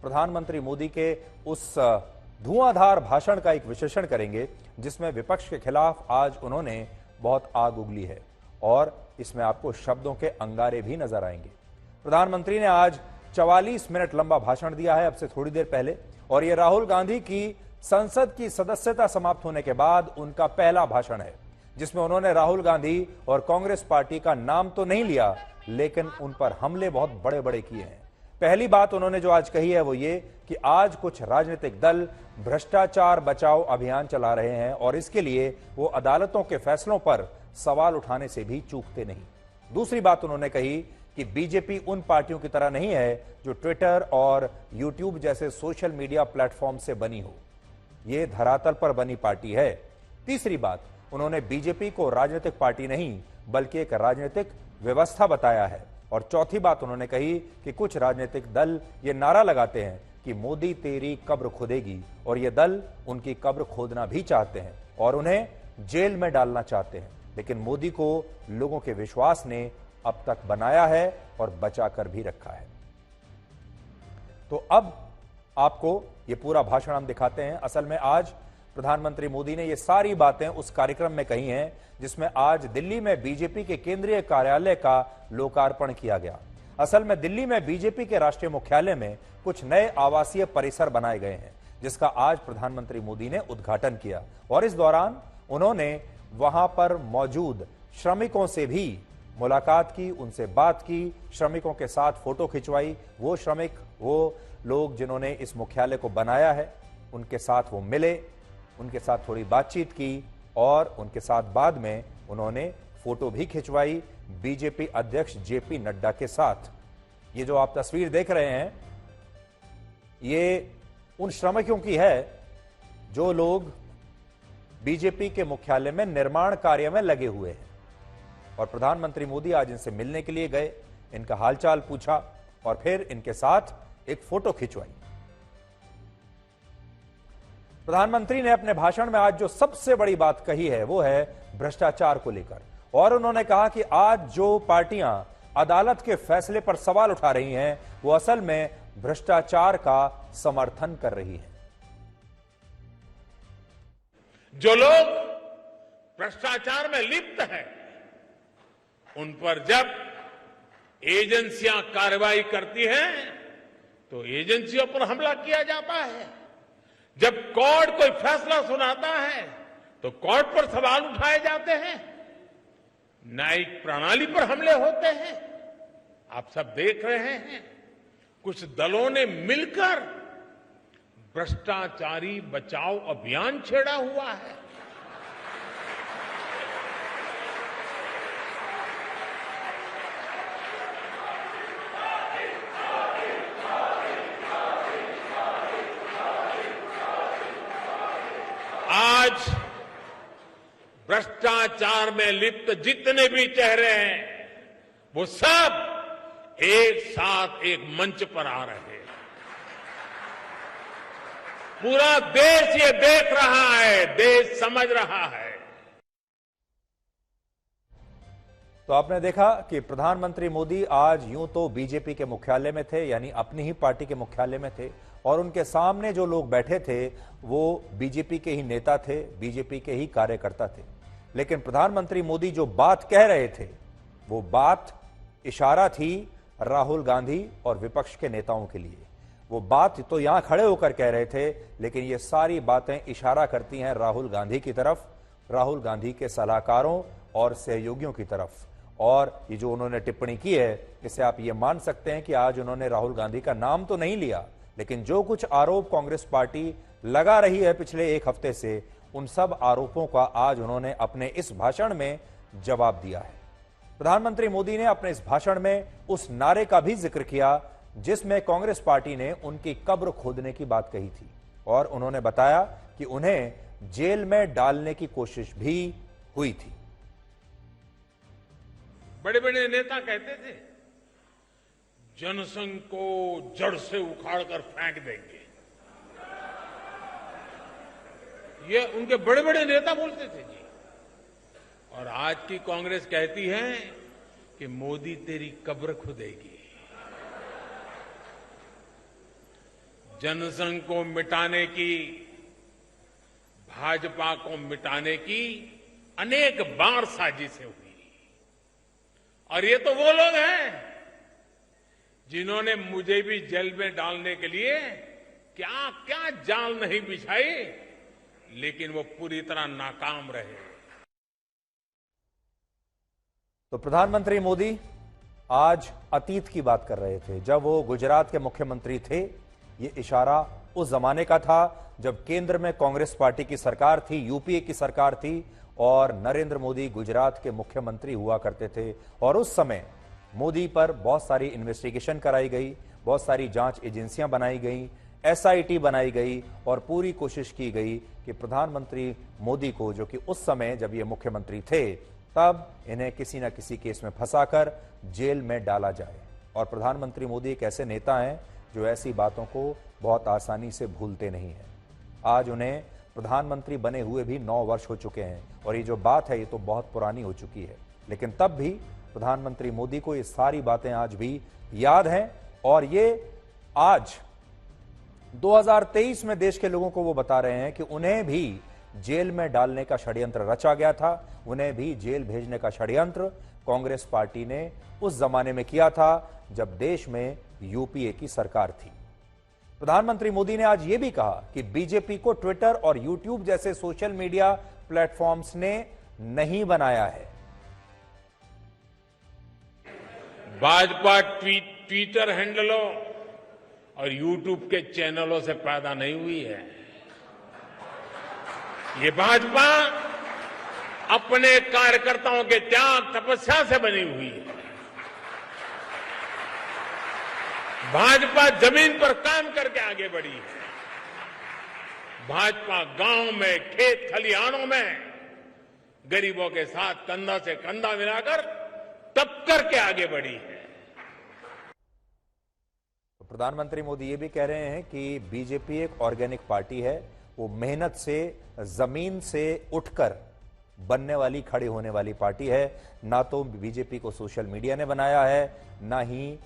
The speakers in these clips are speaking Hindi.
प्रधानमंत्री मोदी के उस धुआंधार भाषण का एक विश्लेषण करेंगे जिसमें विपक्ष के खिलाफ आज उन्होंने बहुत आग उगली है और इसमें आपको शब्दों के अंगारे भी नजर आएंगे। प्रधानमंत्री ने आज 44 मिनट लंबा भाषण दिया है अब से थोड़ी देर पहले, और यह राहुल गांधी की संसद की सदस्यता समाप्त होने के बाद उनका पहला भाषण है जिसमें उन्होंने राहुल गांधी और कांग्रेस पार्टी का नाम तो नहीं लिया लेकिन उन पर हमले बहुत बड़े बड़े किए हैं। पहली बात उन्होंने जो आज कही है वो ये कि आज कुछ राजनीतिक दल भ्रष्टाचार बचाओ अभियान चला रहे हैं और इसके लिए वो अदालतों के फैसलों पर सवाल उठाने से भी चूकते नहीं। दूसरी बात उन्होंने कही कि बीजेपी उन पार्टियों की तरह नहीं है जो ट्विटर और यूट्यूब जैसे सोशल मीडिया प्लेटफॉर्म से बनी हो, ये धरातल पर बनी पार्टी है। तीसरी बात, उन्होंने बीजेपी को राजनीतिक पार्टी नहीं बल्कि एक राजनीतिक व्यवस्था बताया है। और चौथी बात उन्होंने कही कि कुछ राजनीतिक दल ये नारा लगाते हैं कि मोदी तेरी कब्र खोदेगी, और ये दल उनकी कब्र खोदना भी चाहते हैं और उन्हें जेल में डालना चाहते हैं, लेकिन मोदी को लोगों के विश्वास ने अब तक बनाया है और बचाकर भी रखा है। तो अब आपको ये पूरा भाषण हम दिखाते हैं। असल में आज प्रधानमंत्री मोदी ने ये सारी बातें उस कार्यक्रम में कही हैं जिसमें आज दिल्ली में बीजेपी के केंद्रीय कार्यालय का लोकार्पण किया गया। असल में दिल्ली में बीजेपी के राष्ट्रीय मुख्यालय में कुछ नए आवासीय परिसर बनाए गए हैं जिसका आज प्रधानमंत्री मोदी ने उद्घाटन किया और इस दौरान उन्होंने वहां पर मौजूद श्रमिकों से भी मुलाकात की, उनसे बात की, श्रमिकों के साथ फोटो खिंचवाई। वो श्रमिक, वो लोग जिन्होंने इस मुख्यालय को बनाया है उनके साथ वो मिले, उनके साथ थोड़ी बातचीत की और उनके साथ बाद में उन्होंने फोटो भी खिंचवाई बीजेपी अध्यक्ष जेपी नड्डा के साथ। ये जो आप तस्वीर देख रहे हैं ये उन श्रमिकों की है जो लोग बीजेपी के मुख्यालय में निर्माण कार्य में लगे हुए हैं और प्रधानमंत्री मोदी आज इनसे मिलने के लिए गए, इनका हालचाल पूछा और फिर इनके साथ एक फोटो खिंचवाई। प्रधानमंत्री ने अपने भाषण में आज जो सबसे बड़ी बात कही है वो है भ्रष्टाचार को लेकर, और उन्होंने कहा कि आज जो पार्टियां अदालत के फैसले पर सवाल उठा रही हैं वो असल में भ्रष्टाचार का समर्थन कर रही हैं। जो लोग भ्रष्टाचार में लिप्त हैं उन पर जब एजेंसियां कार्रवाई करती हैं तो एजेंसियों पर हमला किया जाता है। जब कोर्ट कोई फैसला सुनाता है तो कोर्ट पर सवाल उठाए जाते हैं, न्यायिक प्रणाली पर हमले होते हैं। आप सब देख रहे हैं कुछ दलों ने मिलकर भ्रष्टाचारी बचाओ अभियान छेड़ा हुआ है। आज भ्रष्टाचार में लिप्त जितने भी चेहरे हैं वो सब एक साथ एक मंच पर आ रहे हैं। पूरा देश ये देख रहा है, देश समझ रहा है। तो आपने देखा कि प्रधानमंत्री मोदी आज यूं तो बीजेपी के मुख्यालय में थे, यानी अपनी ही पार्टी के मुख्यालय में थे, और उनके सामने जो लोग बैठे थे वो बीजेपी के ही नेता थे, बीजेपी के ही कार्यकर्ता थे। लेकिन प्रधानमंत्री मोदी जो बात कह रहे थे वो बात इशारा थी राहुल गांधी और विपक्ष के नेताओं के लिए। वो बात तो यहां खड़े होकर कह रहे थे लेकिन ये सारी बातें इशारा करती हैं राहुल गांधी की तरफ, राहुल गांधी के सलाहकारों और सहयोगियों की तरफ। और ये जो उन्होंने टिप्पणी की है इससे आप ये मान सकते हैं कि आज उन्होंने राहुल गांधी का नाम तो नहीं लिया लेकिन जो कुछ आरोप कांग्रेस पार्टी लगा रही है पिछले एक हफ्ते से उन सब आरोपों का आज उन्होंने अपने इस भाषण में जवाब दिया है। प्रधानमंत्री मोदी ने अपने इस भाषण में उस नारे का भी जिक्र किया जिसमें कांग्रेस पार्टी ने उनकी कब्र खोदने की बात कही थी और उन्होंने बताया कि उन्हें जेल में डालने की कोशिश भी हुई थी। बड़े बड़े नेता कहते थे जनसंघ को जड़ से उखाड़कर फेंक देंगे, ये उनके बड़े बड़े नेता बोलते थे जी। और आज की कांग्रेस कहती है कि मोदी तेरी कब्र खुदेगी। जनसंघ को मिटाने की, भाजपा को मिटाने की अनेक बार साजिशें हुई। और ये तो वो लोग हैं जिन्होंने मुझे भी जेल में डालने के लिए क्या क्या जाल नहीं बिछाई, लेकिन वो पूरी तरह नाकाम रहे। तो प्रधानमंत्री मोदी आज अतीत की बात कर रहे थे, जब वो गुजरात के मुख्यमंत्री थे। ये इशारा उस जमाने का था जब केंद्र में कांग्रेस पार्टी की सरकार थी, यूपीए की सरकार थी और नरेंद्र मोदी गुजरात के मुख्यमंत्री हुआ करते थे। और उस समय मोदी पर बहुत सारी इन्वेस्टिगेशन कराई गई, बहुत सारी जांच एजेंसियां बनाई गई, एसआईटी बनाई गई और पूरी कोशिश की गई कि प्रधानमंत्री मोदी को, जो कि उस समय जब ये मुख्यमंत्री थे, तब इन्हें किसी न किसी केस में फंसाकर जेल में डाला जाए। और प्रधानमंत्री मोदी एक ऐसे नेता हैं जो ऐसी बातों को बहुत आसानी से भूलते नहीं हैं। आज उन्हें प्रधानमंत्री बने हुए भी 9 वर्ष हो चुके हैं और ये जो बात है ये तो बहुत पुरानी हो चुकी है, लेकिन तब भी प्रधानमंत्री मोदी को ये सारी बातें आज भी याद हैं। और ये आज 2023 में देश के लोगों को वो बता रहे हैं कि उन्हें भी जेल में डालने का षड्यंत्र रचा गया था, उन्हें भी जेल भेजने का षड्यंत्र कांग्रेस पार्टी ने उस जमाने में किया था जब देश में यूपीए की सरकार थी। प्रधानमंत्री मोदी ने आज यह भी कहा कि बीजेपी को ट्विटर और यूट्यूब जैसे सोशल मीडिया प्लेटफॉर्म्स ने नहीं बनाया है। भाजपा ट्विटर हैंडलों और यूट्यूब के चैनलों से पैदा नहीं हुई है। ये भाजपा अपने कार्यकर्ताओं के त्याग तपस्या से बनी हुई है। भाजपा जमीन पर काम करके आगे बढ़ी है। भाजपा गांव में, खेत खलिहानों में गरीबों के साथ कंधा से कंधा मिलाकर तप करके आगे बढ़ी है। तो प्रधानमंत्री मोदी ये भी कह रहे हैं कि बीजेपी एक ऑर्गेनिक पार्टी है, वो मेहनत से, जमीन से उठकर बनने वाली, खड़े होने वाली पार्टी है। ना तो बीजेपी को सोशल मीडिया ने बनाया है, ना ही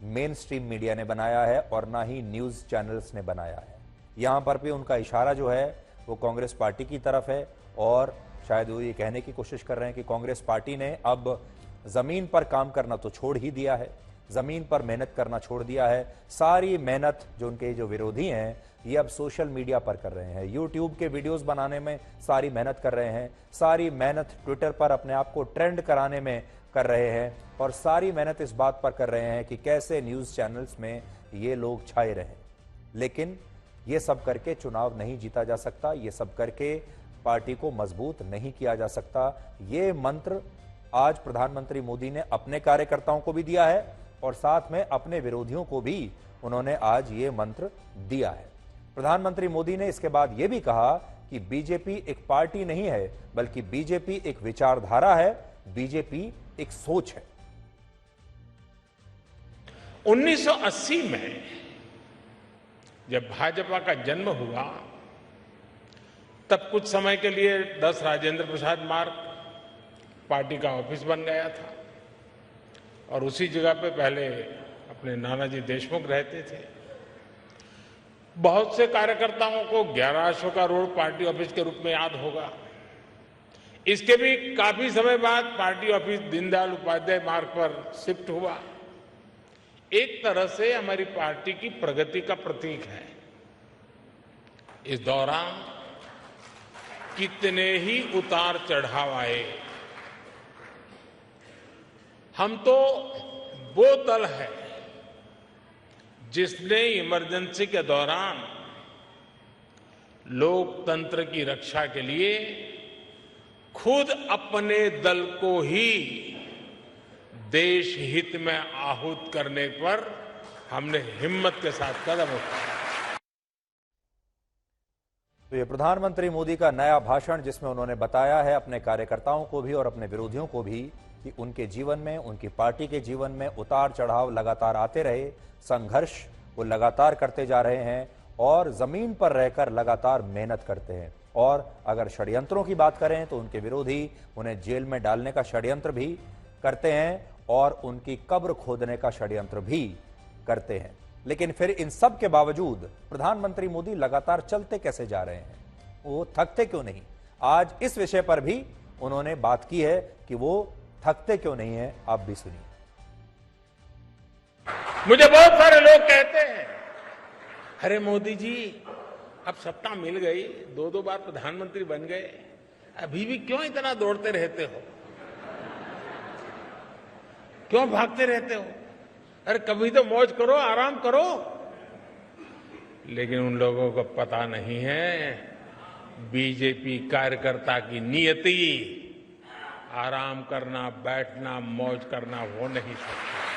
मेन स्ट्रीम मीडिया ने बनाया है और ना ही न्यूज चैनल्स ने बनाया है। यहां पर भी उनका इशारा जो है वो कांग्रेस पार्टी की तरफ है और शायद वो ये कहने की कोशिश कर रहे हैं कि कांग्रेस पार्टी ने अब जमीन पर काम करना तो छोड़ ही दिया है, जमीन पर मेहनत करना छोड़ दिया है। सारी मेहनत जो उनके जो विरोधी हैं ये अब सोशल मीडिया पर कर रहे हैं, यूट्यूब के वीडियोस बनाने में सारी मेहनत कर रहे हैं, सारी मेहनत ट्विटर पर अपने आप को ट्रेंड कराने में कर रहे हैं और सारी मेहनत इस बात पर कर रहे हैं कि कैसे न्यूज चैनल्स में ये लोग छाए रहें। लेकिन ये सब करके चुनाव नहीं जीता जा सकता, ये सब करके पार्टी को मजबूत नहीं किया जा सकता। ये मंत्र आज प्रधानमंत्री मोदी ने अपने कार्यकर्ताओं को भी दिया है और साथ में अपने विरोधियों को भी उन्होंने आज ये मंत्र दिया है। प्रधानमंत्री मोदी ने इसके बाद यह भी कहा कि बीजेपी एक पार्टी नहीं है, बल्कि बीजेपी एक विचारधारा है, बीजेपी एक सोच है। 1980 में जब भाजपा का जन्म हुआ तब कुछ समय के लिए 10 राजेंद्र प्रसाद मार्ग पार्टी का ऑफिस बन गया था और उसी जगह पे पहले अपने नानाजी देशमुख रहते थे। बहुत से कार्यकर्ताओं को 11 अशोका रोड पार्टी ऑफिस के रूप में याद होगा। इसके भी काफी समय बाद पार्टी ऑफिस दीनदयाल उपाध्याय मार्ग पर शिफ्ट हुआ। एक तरह से हमारी पार्टी की प्रगति का प्रतीक है। इस दौरान कितने ही उतार चढ़ाव आए। हम तो वो दल है जिसने इमरजेंसी के दौरान लोकतंत्र की रक्षा के लिए खुद अपने दल को ही देश हित में आहूत करने पर हमने हिम्मत के साथ कदम उठाया। तो ये प्रधानमंत्री मोदी का नया भाषण, जिसमें उन्होंने बताया है अपने कार्यकर्ताओं को भी और अपने विरोधियों को भी कि उनके जीवन में, उनकी पार्टी के जीवन में उतार चढ़ाव लगातार आते रहे, संघर्ष वो लगातार करते जा रहे हैं और जमीन पर रहकर लगातार मेहनत करते हैं। और अगर षड्यंत्रों की बात करें तो उनके विरोधी उन्हें जेल में डालने का षड्यंत्र भी करते हैं और उनकी कब्र खोदने का षड्यंत्र भी करते हैं। लेकिन फिर इन सब के बावजूद प्रधानमंत्री मोदी लगातार चलते कैसे जा रहे हैं, वो थकते क्यों नहीं? आज इस विषय पर भी उन्होंने बात की है कि वो थकते क्यों नहीं है। आप भी सुनिए। मुझे बहुत सारे लोग कहते हैं, अरे मोदी जी अब सत्ता मिल गई, 2-2 बार प्रधानमंत्री बन गए, अभी भी क्यों इतना दौड़ते रहते हो, क्यों भागते रहते हो? अरे कभी तो मौज करो, आराम करो। लेकिन उन लोगों को पता नहीं है, बीजेपी कार्यकर्ता की नियति आराम करना, बैठना, मौज करना हो नहीं सकता।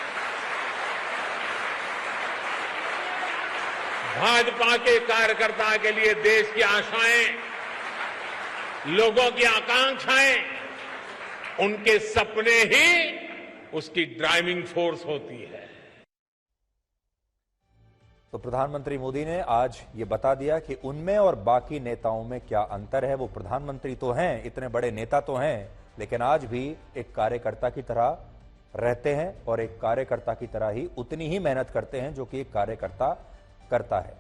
भाजपा के कार्यकर्ता के लिए देश की आशाएं, लोगों की आकांक्षाएं, उनके सपने ही उसकी ड्राइविंग फोर्स होती है। तो प्रधानमंत्री मोदी ने आज ये बता दिया कि उनमें और बाकी नेताओं में क्या अंतर है। वो प्रधानमंत्री तो हैं, इतने बड़े नेता तो हैं, लेकिन आज भी एक कार्यकर्ता की तरह रहते हैं और एक कार्यकर्ता की तरह ही उतनी ही मेहनत करते हैं जो कि एक कार्यकर्ता करता है।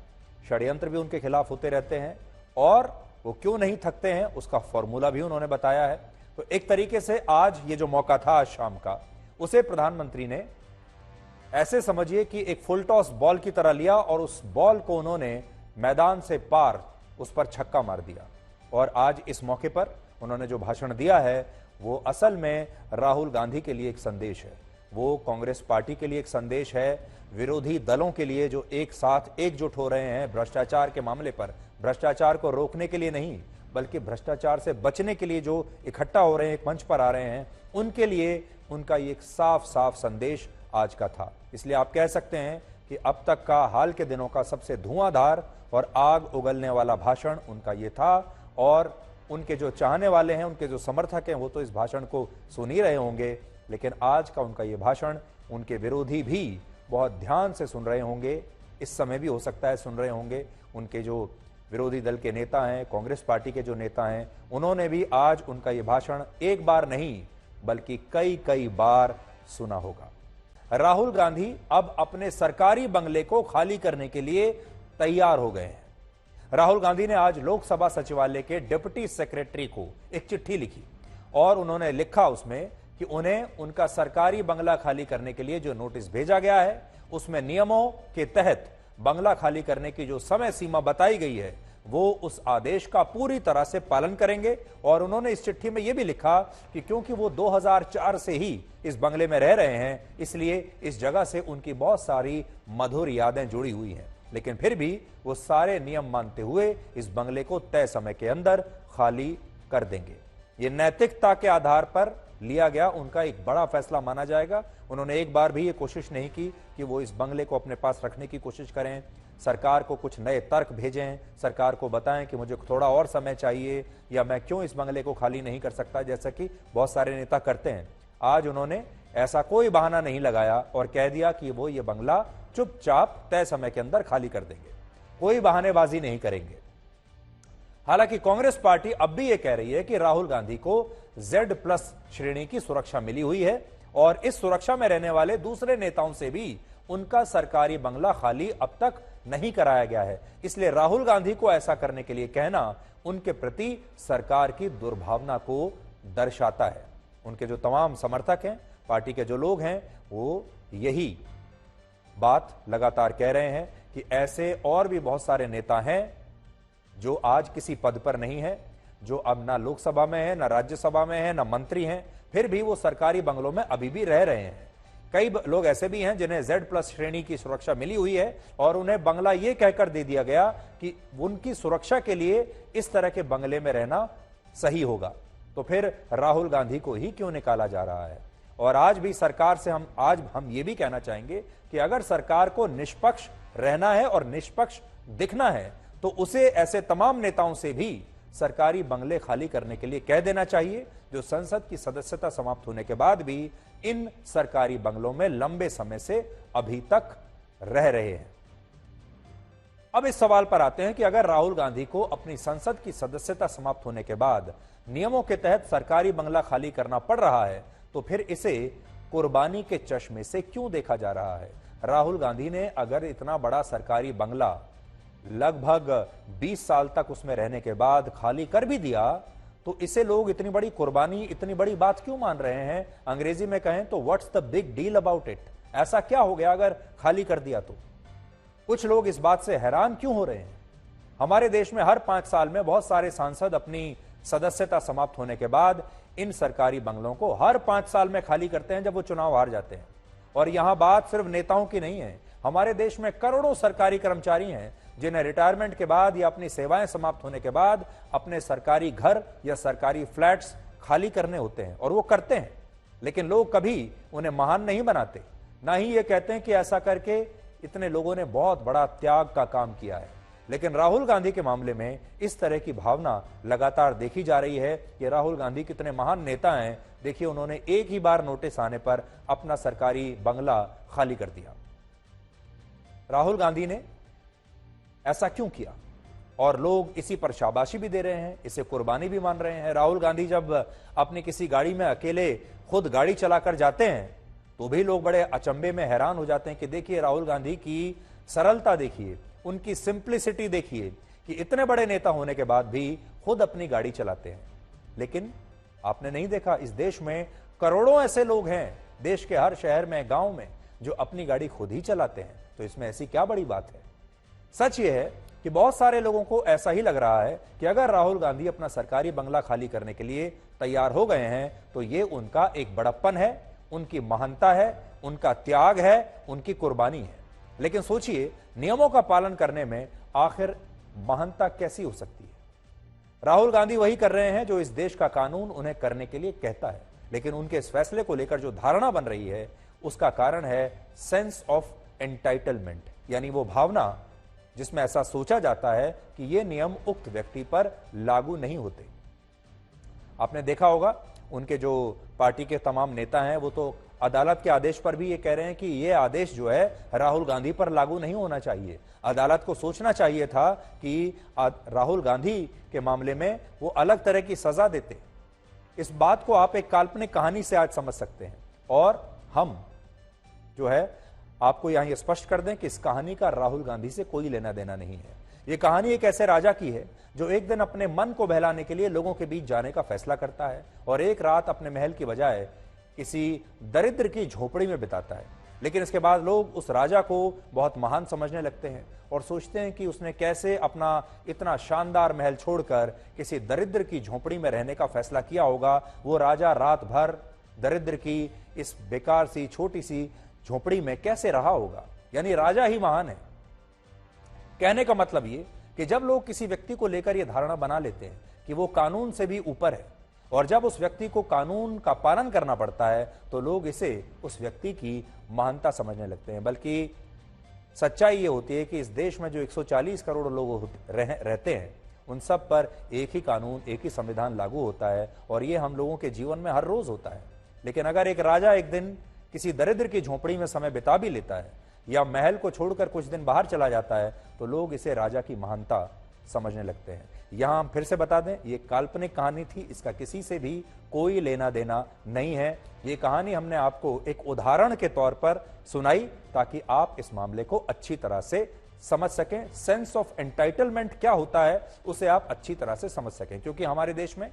षड्यंत्र भी उनके खिलाफ होते रहते हैं और वो क्यों नहीं थकते हैं उसका फॉर्मूला भी उन्होंने बताया है। तो एक तरीके से आज ये जो मौका था आज शाम का, उसे प्रधानमंत्री ने ऐसे समझिए कि एक फुल टॉस बॉल की तरह लिया और उस बॉल को उन्होंने मैदान से पार उस पर छक्का मार दिया। और आज इस मौके पर उन्होंने जो भाषण दिया है वो असल में राहुल गांधी के लिए एक संदेश है, वो कांग्रेस पार्टी के लिए एक संदेश है, विरोधी दलों के लिए जो एक साथ एकजुट हो रहे हैं भ्रष्टाचार के मामले पर, भ्रष्टाचार को रोकने के लिए नहीं बल्कि भ्रष्टाचार से बचने के लिए जो इकट्ठा हो रहे हैं, एक मंच पर आ रहे हैं, उनके लिए उनका ये एक साफ साफ संदेश आज का था। इसलिए आप कह सकते हैं कि अब तक का हाल के दिनों का सबसे धुआंधार और आग उगलने वाला भाषण उनका ये था। और उनके जो चाहने वाले हैं, उनके जो समर्थक हैं, वो तो इस भाषण को सुन ही रहे होंगे, लेकिन आज का उनका ये भाषण उनके विरोधी भी बहुत ध्यान से सुन रहे होंगे। इस समय भी हो सकता है सुन रहे होंगे। उनके जो विरोधी दल के नेता हैं, कांग्रेस पार्टी के जो नेता हैं, उन्होंने भी आज उनका ये भाषण एक बार नहीं बल्कि कई कई बार सुना होगा। राहुल गांधी अब अपने सरकारी बंगले को खाली करने के लिए तैयार हो गए हैं। राहुल गांधी ने आज लोकसभा सचिवालय के डिप्टी सेक्रेटरी को एक चिट्ठी लिखी और उन्होंने लिखा उसमें कि उन्हें उनका सरकारी बंगला खाली करने के लिए जो नोटिस भेजा गया है उसमें नियमों के तहत बंगला खाली करने की जो समय सीमा बताई गई है वो उस आदेश का पूरी तरह से पालन करेंगे। और उन्होंने इस चिट्ठी में यह भी लिखा कि क्योंकि वो 2004 से ही इस बंगले में रह रहे हैं, इसलिए इस जगह से उनकी बहुत सारी मधुर यादें जुड़ी हुई हैं, लेकिन फिर भी वो सारे नियम मानते हुए इस बंगले को तय समय के अंदर खाली कर देंगे। ये नैतिकता के आधार पर लिया गया उनका एक बड़ा फैसला माना जाएगा। उन्होंने एक बार भी ये कोशिश नहीं की कि वो इस बंगले को अपने पास रखने की कोशिश करें, सरकार को कुछ नए तर्क भेजें, सरकार को बताएं कि मुझे थोड़ा और समय चाहिए या मैं क्यों इस बंगले को खाली नहीं कर सकता, जैसा कि बहुत सारे नेता करते हैं। आज उन्होंने ऐसा कोई बहाना नहीं लगाया और कह दिया कि वो ये बंगला चुपचाप तय समय के अंदर खाली कर देंगे, कोई बहानेबाजी नहीं करेंगे। हालांकि कांग्रेस पार्टी अब भी यह कह रही है कि राहुल गांधी को Z+ श्रेणी की सुरक्षा मिली हुई है और इस सुरक्षा में रहने वाले दूसरे नेताओं से भी उनका सरकारी बंगला खाली अब तक नहीं कराया गया है। इसलिए राहुल गांधी को ऐसा करने के लिए कहना उनके प्रति सरकार की दुर्भावना को दर्शाता है। उनके जो तमाम समर्थक हैं, पार्टी के जो लोग हैं, वो यही बात लगातार कह रहे हैं कि ऐसे और भी बहुत सारे नेता हैं जो आज किसी पद पर नहीं है, जो अब ना लोकसभा में है, ना राज्यसभा में है, ना मंत्री हैं, फिर भी वो सरकारी बंगलों में अभी भी रह रहे हैं। कई लोग ऐसे भी हैं जिन्हें Z+ श्रेणी की सुरक्षा मिली हुई है और उन्हें बंगला ये कहकर दे दिया गया कि उनकी सुरक्षा के लिए इस तरह के बंगले में रहना सही होगा। तो फिर राहुल गांधी को ही क्यों निकाला जा रहा है? और आज भी सरकार से हम ये भी कहना चाहेंगे कि अगर सरकार को निष्पक्ष रहना है और निष्पक्ष दिखना है तो उसे ऐसे तमाम नेताओं से भी सरकारी बंगले खाली करने के लिए कह देना चाहिए जो संसद की सदस्यता समाप्त होने के बाद भी इन सरकारी बंगलों में लंबे समय से अभी तक रह रहे हैं। अब इस सवाल पर आते हैं कि अगर राहुल गांधी को अपनी संसद की सदस्यता समाप्त होने के बाद नियमों के तहत सरकारी बंगला खाली करना पड़ रहा है तो फिर इसे कुर्बानी के चश्मे से क्यों देखा जा रहा है? राहुल गांधी ने अगर इतना बड़ा सरकारी बंगला लगभग 20 साल तक उसमें रहने के बाद खाली कर भी दिया, तो इसे लोग इतनी बड़ी कुर्बानी, इतनी बड़ी बात क्यों मान रहे हैं? अंग्रेजी में कहें तो what's the big deal about it? ऐसा क्या हो गया अगर खाली कर दिया तो? कुछ लोग इस बात से हैरान क्यों हो रहे हैं? हमारे देश में हर 5 साल में बहुत सारे सांसद अपनी सदस्यता समाप्त होने के बाद इन सरकारी बंगलों को हर 5 साल में खाली करते हैं जब वो चुनाव हार जाते हैं। और यहां बात सिर्फ नेताओं की नहीं है, हमारे देश में करोड़ों सरकारी कर्मचारी हैं जिन्हें रिटायरमेंट के बाद या अपनी सेवाएं समाप्त होने के बाद अपने सरकारी घर या सरकारी फ्लैट्स खाली करने होते हैं, और वो करते हैं। लेकिन लोग कभी उन्हें महान नहीं बनाते, ना ही ये कहते हैं कि ऐसा करके इतने लोगों ने बहुत बड़ा त्याग का काम किया है। लेकिन राहुल गांधी के मामले में इस तरह की भावना लगातार देखी जा रही है कि राहुल गांधी कितने महान नेता हैं। देखिए, उन्होंने एक ही बार नोटिस आने पर अपना सरकारी बंगला खाली कर दिया। राहुल गांधी ने ऐसा क्यों किया? और लोग इसी पर शाबाशी भी दे रहे हैं, इसे कुर्बानी भी मान रहे हैं। राहुल गांधी जब अपनी किसी गाड़ी में अकेले खुद गाड़ी चलाकर जाते हैं तो भी लोग बड़े अचंभे में हैरान हो जाते हैं कि देखिए, राहुल गांधी की सरलता देखिए, उनकी सिंप्लिसिटी देखिए कि इतने बड़े नेता होने के बाद भी खुद अपनी गाड़ी चलाते हैं। लेकिन आपने नहीं देखा, इस देश में करोड़ों ऐसे लोग हैं, देश के हर शहर में, गांव में, जो अपनी गाड़ी खुद ही चलाते हैं। तो इसमें ऐसी क्या बड़ी बात है? सच यह है कि बहुत सारे लोगों को ऐसा ही लग रहा है कि अगर राहुल गांधी अपना सरकारी बंगला खाली करने के लिए तैयार हो गए हैं तो ये उनका एक बड़प्पन है, उनकी महानता है, उनका त्याग है, उनकी कुर्बानी है। लेकिन सोचिए, नियमों का पालन करने में आखिर महानता कैसी हो सकती है? राहुल गांधी वही कर रहे हैं जो इस देश का कानून उन्हें करने के लिए कहता है। लेकिन उनके इस फैसले को लेकर जो धारणा बन रही है उसका कारण है सेंस ऑफ एंटाइटलमेंट, यानी वो भावना जिसमें ऐसा सोचा जाता है कि ये नियम उक्त व्यक्ति पर लागू नहीं होते। आपने देखा होगा, उनके जो पार्टी के तमाम नेता हैं वो तो अदालत के आदेश पर भी ये कह रहे हैं कि ये आदेश जो है राहुल गांधी पर लागू नहीं होना चाहिए। अदालत को सोचना चाहिए था कि राहुल गांधी के मामले में वो अलग तरह की सजा देते। इस बात को आप एक काल्पनिक कहानी से आज समझ सकते हैं। और हम जो है आपको यहां ये स्पष्ट कर दें कि इस कहानी का राहुल गांधी से कोई लेना देना नहीं है। यह कहानी एक ऐसे राजा की है जो एक दिन अपने मन को बहलाने के लिए लोगों के बीच जाने का फैसला करता है और एक रात अपने महल की बजाय किसी दरिद्र की झोपड़ी में बिताता है। लेकिन इसके बाद लोग उस राजा को बहुत महान समझने लगते हैं और सोचते हैं कि उसने कैसे अपना इतना शानदार महल छोड़कर किसी दरिद्र की झोपड़ी में रहने का फैसला किया होगा। वो राजा रात भर दरिद्र की इस बेकार सी छोटी सी झोपड़ी में कैसे रहा होगा। यानी राजा ही महान है। कहने का मतलब ये कि जब लोग किसी व्यक्ति को लेकर यह धारणा बना लेते हैं कि वो कानून से भी ऊपर है और जब उस व्यक्ति को कानून का पालन करना पड़ता है तो लोग इसे उस व्यक्ति की महानता समझने लगते हैं। बल्कि सच्चाई ये होती है कि इस देश में जो 140 करोड़ लोग रहते हैं उन सब पर एक ही कानून, एक ही संविधान लागू होता है और ये हम लोगों के जीवन में हर रोज होता है। लेकिन अगर एक राजा एक दिन किसी दरिद्र की झोपड़ी में समय बिता भी लेता है या महल को छोड़कर कुछ दिन बाहर चला जाता है तो लोग इसे राजा की महानता समझने लगते हैं। यहां हम फिर से बता दें, ये काल्पनिक कहानी थी, इसका किसी से भी कोई लेना देना नहीं है। ये कहानी हमने आपको एक उदाहरण के तौर पर सुनाई ताकि आप इस मामले को अच्छी तरह से समझ सकें। सेंस ऑफ एंटाइटलमेंट क्या होता है उसे आप अच्छी तरह से समझ सकें, क्योंकि हमारे देश में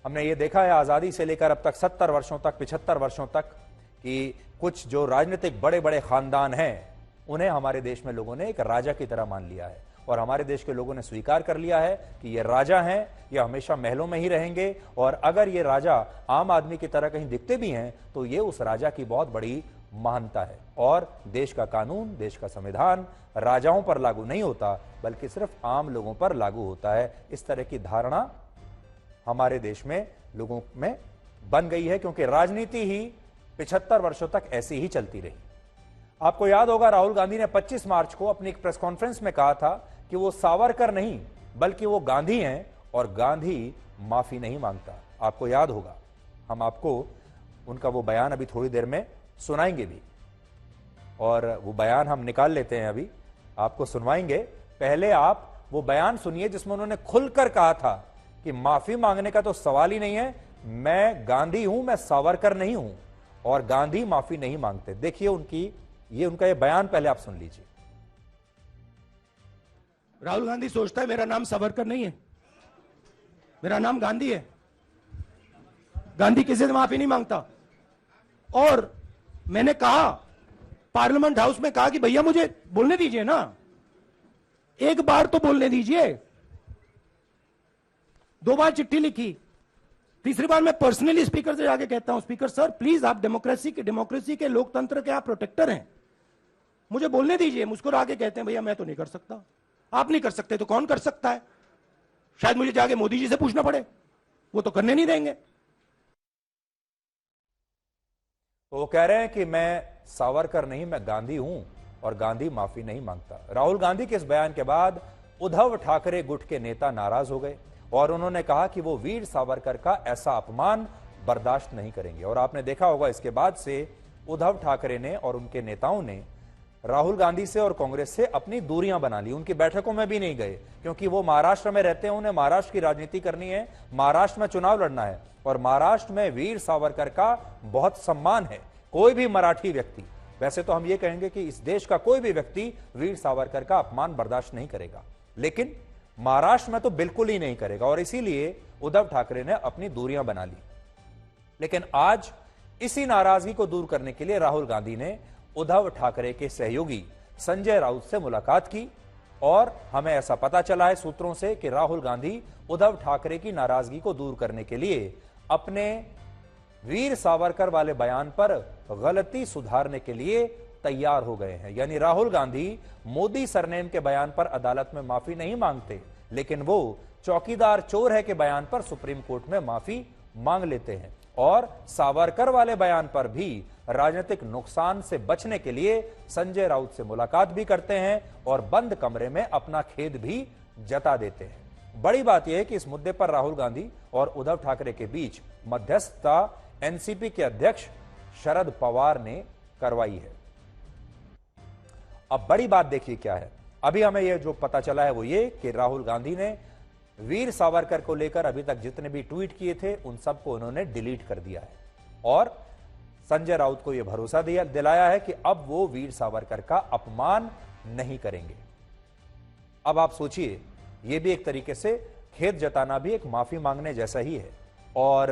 हमने ये देखा है आजादी से लेकर अब तक 70 वर्षों तक, 75 वर्षों तक कि कुछ जो राजनीतिक बड़े बड़े खानदान हैं उन्हें हमारे देश में लोगों ने एक राजा की तरह मान लिया है और हमारे देश के लोगों ने स्वीकार कर लिया है कि ये राजा हैं, ये हमेशा महलों में ही रहेंगे और अगर ये राजा आम आदमी की तरह कहीं दिखते भी हैं तो ये उस राजा की बहुत बड़ी महानता है। और देश का कानून, देश का संविधान राजाओं पर लागू नहीं होता बल्कि सिर्फ आम लोगों पर लागू होता है। इस तरह की धारणा हमारे देश में लोगों में बन गई है क्योंकि राजनीति ही 75 वर्षों तक ऐसी ही चलती रही। आपको याद होगा राहुल गांधी ने 25 मार्च को अपनी एक प्रेस कॉन्फ्रेंस में कहा था कि वो सावरकर नहीं बल्कि वो गांधी हैं और गांधी माफी नहीं मांगता। आपको याद होगा, हम आपको उनका वो बयान अभी थोड़ी देर में सुनाएंगे भी और वो बयान हम निकाल लेते हैं, अभी आपको सुनवाएंगे। पहले आप वो बयान सुनिए जिसमें उन्होंने खुलकर कहा था कि माफी मांगने का तो सवाल ही नहीं है, मैं गांधी हूं, मैं सावरकर नहीं हूं। और गांधी माफी नहीं मांगते। देखिए उनका ये बयान पहले आप सुन लीजिए। राहुल गांधी सोचता है मेरा नाम सावरकर नहीं है, मेरा नाम गांधी है। गांधी किसी से माफी नहीं मांगता। और मैंने कहा पार्लियामेंट हाउस में, कहा कि भैया मुझे बोलने दीजिए ना, एक बार तो बोलने दीजिए। 2 बार चिट्ठी लिखी, तीसरी बार मैं पर्सनली स्पीकर से जाके कहता हूं, स्पीकर सर प्लीज, आप डेमोक्रेसी के लोकतंत्र के आप प्रोटेक्टर हैं, मुझे बोलने दीजिए। मुस्कुरा के कहते हैं भैया मैं तो नहीं कर सकता। आप नहीं कर सकते तो कौन कर सकता है? शायद मुझे जाके मोदी जी से पूछना पड़े, वो तो करने नहीं देंगे। तो वो कह रहे हैं कि मैं सावरकर नहीं, मैं गांधी हूं और गांधी माफी नहीं मांगता। राहुल गांधी के इस बयान के बाद उद्धव ठाकरे गुट के नेता नाराज हो गए और उन्होंने कहा कि वो वीर सावरकर का ऐसा अपमान बर्दाश्त नहीं करेंगे। और आपने देखा होगा इसके बाद से उद्धव ठाकरे ने और उनके नेताओं ने राहुल गांधी से और कांग्रेस से अपनी दूरियां बना ली, उनकी बैठकों में भी नहीं गए, क्योंकि वो महाराष्ट्र में रहते हैं, उन्हें महाराष्ट्र की राजनीति करनी है, महाराष्ट्र में चुनाव लड़ना है और महाराष्ट्र में वीर सावरकर का बहुत सम्मान है। कोई भी मराठी व्यक्ति, वैसे तो हम ये कहेंगे कि इस देश का कोई भी व्यक्ति वीर सावरकर का अपमान बर्दाश्त नहीं करेगा, लेकिन महाराष्ट्र में तो बिल्कुल ही नहीं करेगा और इसीलिए उद्धव ठाकरे ने अपनी दूरियां बना ली। लेकिन आज इसी नाराजगी को दूर करने के लिए राहुल गांधी ने उद्धव ठाकरे के सहयोगी संजय राउत से मुलाकात की और हमें ऐसा पता चला है सूत्रों से कि राहुल गांधी उद्धव ठाकरे की नाराजगी को दूर करने के लिए अपने वीर सावरकर वाले बयान पर गलती सुधारने के लिए तैयार हो गए हैं। यानी राहुल गांधी मोदी सरनेम के बयान पर अदालत में माफी नहीं मांगते, लेकिन वो चौकीदार चोर है के बयान पर सुप्रीम कोर्ट में माफी मांग लेते हैं और सावरकर वाले बयान पर भी राजनीतिक नुकसान से बचने के लिए संजय राउत से मुलाकात भी करते हैं और बंद कमरे में अपना खेद भी जता देते हैं। बड़ी बात यह है कि इस मुद्दे पर राहुल गांधी और उद्धव ठाकरे के बीच मध्यस्थता एनसीपी के अध्यक्ष शरद पवार ने करवाई है। अब बड़ी बात देखिए क्या है। अभी हमें यह जो पता चला है वो ये कि राहुल गांधी ने वीर सावरकर को लेकर अभी तक जितने भी ट्वीट किए थे उन सबको उन्होंने डिलीट कर दिया है और संजय राउत को यह भरोसा दिलाया है कि अब वो वीर सावरकर का अपमान नहीं करेंगे। अब आप सोचिए, यह भी एक तरीके से खेद जताना भी एक माफी मांगने जैसा ही है। और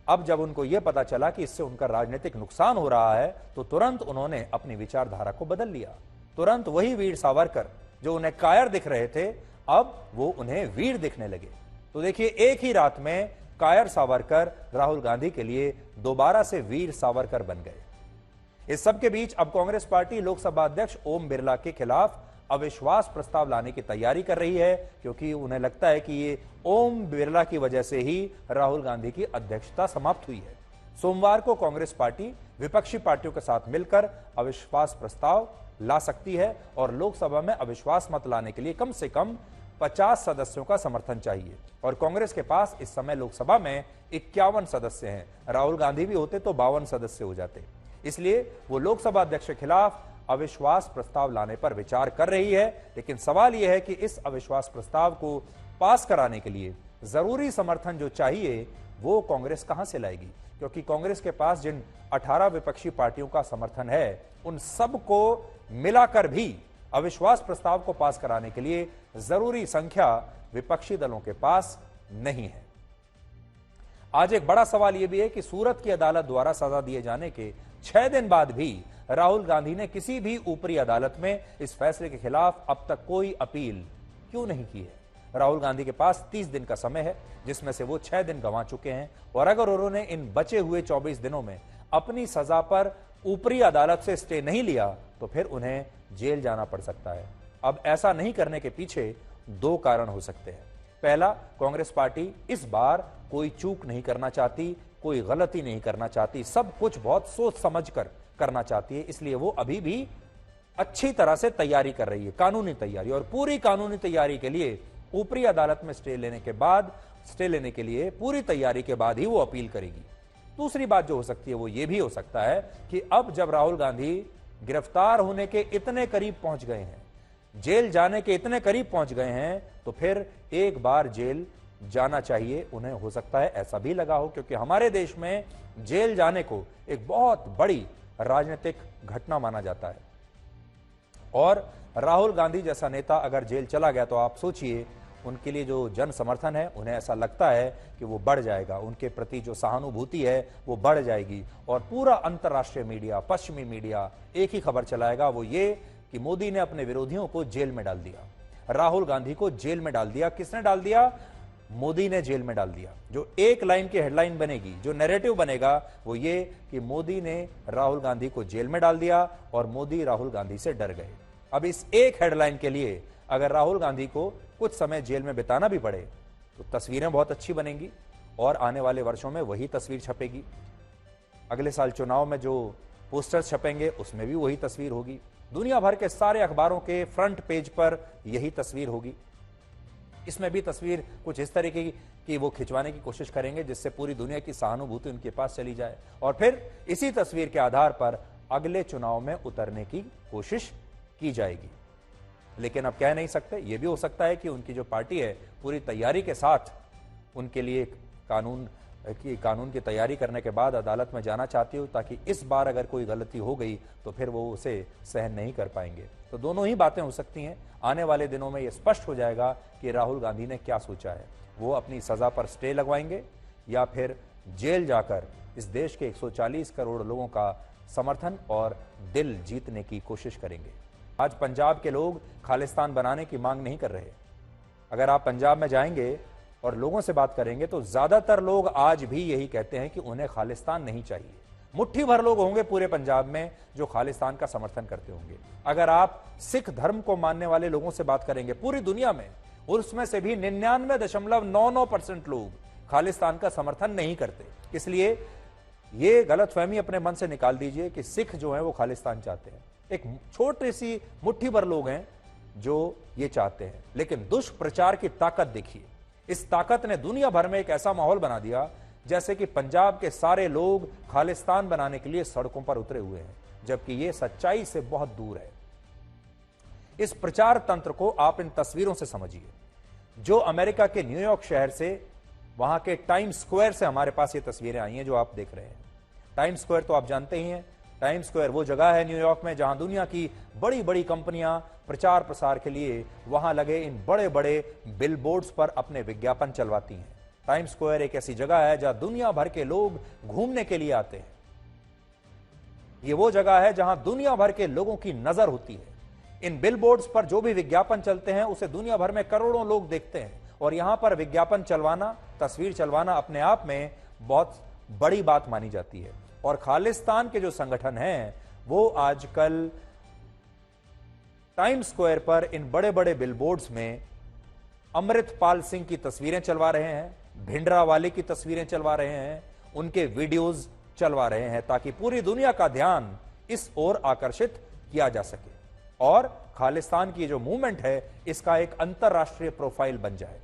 अब जब उनको यह पता चला कि इससे उनका राजनीतिक नुकसान हो रहा है तो तुरंत उन्होंने अपनी विचारधारा को बदल लिया। तुरंत वही वीर सावरकर जो उन्हें कायर दिख रहे थे, अब वो उन्हें वीर दिखने लगे। तो देखिए, एक ही रात में कायर सावरकर राहुल गांधी के लिए दोबारा से वीर सावरकर बन गए। इस सब के बीच अब कांग्रेस पार्टी लोकसभा अध्यक्ष ओम बिरला के खिलाफ अविश्वास प्रस्ताव लाने की तैयारी कर रही है, क्योंकि उन्हें लगता है कि ये ओम बिरला की वजह से ही राहुल गांधी की अध्यक्षता समाप्त हुई है। सोमवार को कांग्रेस पार्टी विपक्षी पार्टियों के साथ मिलकर अविश्वास प्रस्ताव ला सकती है और लोकसभा में अविश्वास मत लाने के लिए कम से कम 50 सदस्यों का समर्थन चाहिए और कांग्रेस के पास इस समय लोकसभा में 51 सदस्य हैं। राहुल गांधी भी होते तो 52 सदस्य हो जाते। इसलिए वो लोकसभा अध्यक्ष के खिलाफ अविश्वास प्रस्ताव लाने पर विचार कर रही है। लेकिन सवाल यह है कि इस अविश्वास प्रस्ताव को पास कराने के लिए जरूरी समर्थन जो चाहिए वो कांग्रेस कहां से लाएगी, क्योंकि कांग्रेस के पास जिन 18 विपक्षी पार्टियों का समर्थन है उन सबको मिलाकर भी अविश्वास प्रस्ताव को पास कराने के लिए जरूरी संख्या विपक्षी दलों के पास नहीं है। आज एक बड़ा सवाल यह भी है कि सूरत की अदालत द्वारा सजा दिए जाने के 6 दिन बाद भी राहुल गांधी ने किसी भी ऊपरी अदालत में इस फैसले के खिलाफ अब तक कोई अपील क्यों नहीं की है। राहुल गांधी के पास 30 दिन का समय है, जिसमें से वो 6 दिन गंवा चुके हैं और अगर उन्होंने इन बचे हुए 24 दिनों में अपनी सजा पर ऊपरी अदालत से स्टे नहीं लिया तो फिर उन्हें जेल जाना पड़ सकता है। अब ऐसा नहीं करने के पीछे 2 कारण हो सकते हैं। पहला, कांग्रेस पार्टी इस बार कोई चूक नहीं करना चाहती, कोई गलती नहीं करना चाहती, सब कुछ बहुत सोच समझकर करना चाहती है, इसलिए वो अभी भी अच्छी तरह से तैयारी कर रही है, कानूनी तैयारी, और पूरी कानूनी तैयारी के लिए ऊपरी अदालत में स्टे लेने के लिए पूरी तैयारी के बाद ही वो अपील करेगी। दूसरी बात जो हो सकती है वो ये भी हो सकता है कि अब जब राहुल गांधी गिरफ्तार होने के इतने करीब पहुंच गए हैं, जेल जाने के इतने करीब पहुंच गए हैं, तो फिर एक बार जेल जाना चाहिए। उन्हें हो सकता है ऐसा भी लगा हो, क्योंकि हमारे देश में जेल जाने को एक बहुत बड़ी राजनीतिक घटना माना जाता है। और राहुल गांधी जैसा नेता अगर जेल चला गया तो आप सोचिए उनके लिए जो जन समर्थन है, उन्हें ऐसा लगता है कि वो बढ़ जाएगा, उनके प्रति जो सहानुभूति है वो बढ़ जाएगी। और पूरा अंतर्राष्ट्रीय मीडिया, पश्चिमी मीडिया एक ही खबर चलाएगा, वो ये कि मोदी ने अपने विरोधियों को जेल में डाल दिया, राहुल गांधी को जेल में डाल दिया। किसने डाल दिया? मोदी ने जेल में डाल दिया। जो एक लाइन की हेडलाइन बनेगी, जो नैरेटिव बनेगा, वो ये कि मोदी ने राहुल गांधी को जेल में डाल दिया और मोदी राहुल गांधी से डर गए। अब इस एक हेडलाइन के लिए अगर राहुल गांधी को कुछ समय जेल में बिताना भी पड़े तो तस्वीरें बहुत अच्छी बनेंगी और आने वाले वर्षों में वही तस्वीर छपेगी। अगले साल चुनाव में जो पोस्टर्स छपेंगे उसमें भी वही तस्वीर होगी। दुनिया भर के सारे अखबारों के फ्रंट पेज पर यही तस्वीर होगी। इसमें भी तस्वीर कुछ इस तरीके की वो खिंचवाने की कोशिश करेंगे जिससे पूरी दुनिया की सहानुभूति उनके पास चली जाए और फिर इसी तस्वीर के आधार पर अगले चुनाव में उतरने की कोशिश की जाएगी। लेकिन अब कह नहीं सकते, यह भी हो सकता है कि उनकी जो पार्टी है पूरी तैयारी के साथ उनके लिए कानून की तैयारी करने के बाद अदालत में जाना चाहती हो, ताकि इस बार अगर कोई गलती हो गई तो फिर वो उसे सहन नहीं कर पाएंगे। तो दोनों ही बातें हो सकती हैं। आने वाले दिनों में यह स्पष्ट हो जाएगा कि राहुल गांधी ने क्या सोचा है। वो अपनी सजा पर स्टे लगवाएंगे या फिर जेल जाकर इस देश के 140 करोड़ लोगों का समर्थन और दिल जीतने की कोशिश करेंगे। आज पंजाब के लोग खालिस्तान बनाने की मांग नहीं कर रहे। अगर आप पंजाब में जाएंगे और लोगों से बात करेंगे तो ज्यादातर लोग आज भी यही कहते हैं कि उन्हें खालिस्तान नहीं चाहिए। मुट्ठी भर लोग होंगे पूरे पंजाब में जो खालिस्तान का समर्थन करते होंगे। अगर आप सिख धर्म को मानने वाले लोगों से बात करेंगे पूरी दुनिया में, उसमें से भी 99.99% लोग खालिस्तान का समर्थन नहीं करते। इसलिए ये गलतफहमी अपने मन से निकाल दीजिए कि सिख जो है वो खालिस्तान चाहते हैं। एक छोटी सी मुट्ठी भर लोग हैं जो ये चाहते हैं। लेकिन दुष्प्रचार की ताकत देखिए। इस ताकत ने दुनिया भर में एक ऐसा माहौल बना दिया जैसे कि पंजाब के सारे लोग खालिस्तान बनाने के लिए सड़कों पर उतरे हुए हैं, जबकि यह सच्चाई से बहुत दूर है। इस प्रचार तंत्र को आप इन तस्वीरों से समझिए। जो अमेरिका के न्यूयॉर्क शहर से, वहां के टाइम स्क्वायर से हमारे पास ये तस्वीरें आई हैं जो आप देख रहे हैं। टाइम स्क्वायर तो आप जानते ही हैं। टाइम स्क्वायर वो जगह है न्यूयॉर्क में जहां दुनिया की बड़ी बड़ी कंपनियां प्रचार प्रसार के लिए वहां लगे इन बड़े बड़े बिलबोर्ड्स पर अपने विज्ञापन चलवाती हैं। टाइम स्क्वायर एक ऐसी जगह है जहां दुनिया भर के लोग घूमने के लिए आते हैं। ये वो जगह है जहां दुनिया भर के लोगों की नजर होती है। इन बिलबोर्ड्स पर जो भी विज्ञापन चलते हैं उसे दुनिया भर में करोड़ों लोग देखते हैं और यहां पर विज्ञापन चलवाना, तस्वीर चलवाना अपने आप में बहुत बड़ी बात मानी जाती है। और खालिस्तान के जो संगठन हैं वो आजकल टाइम स्क्वायर पर इन बड़े बड़े बिलबोर्ड्स में अमृतपाल सिंह की तस्वीरें चलवा रहे हैं, भिंडरावाले की तस्वीरें चलवा रहे हैं, उनके वीडियोस चलवा रहे हैं ताकि पूरी दुनिया का ध्यान इस ओर आकर्षित किया जा सके और खालिस्तान की जो मूवमेंट है इसका एक अंतरराष्ट्रीय प्रोफाइल बन जाए।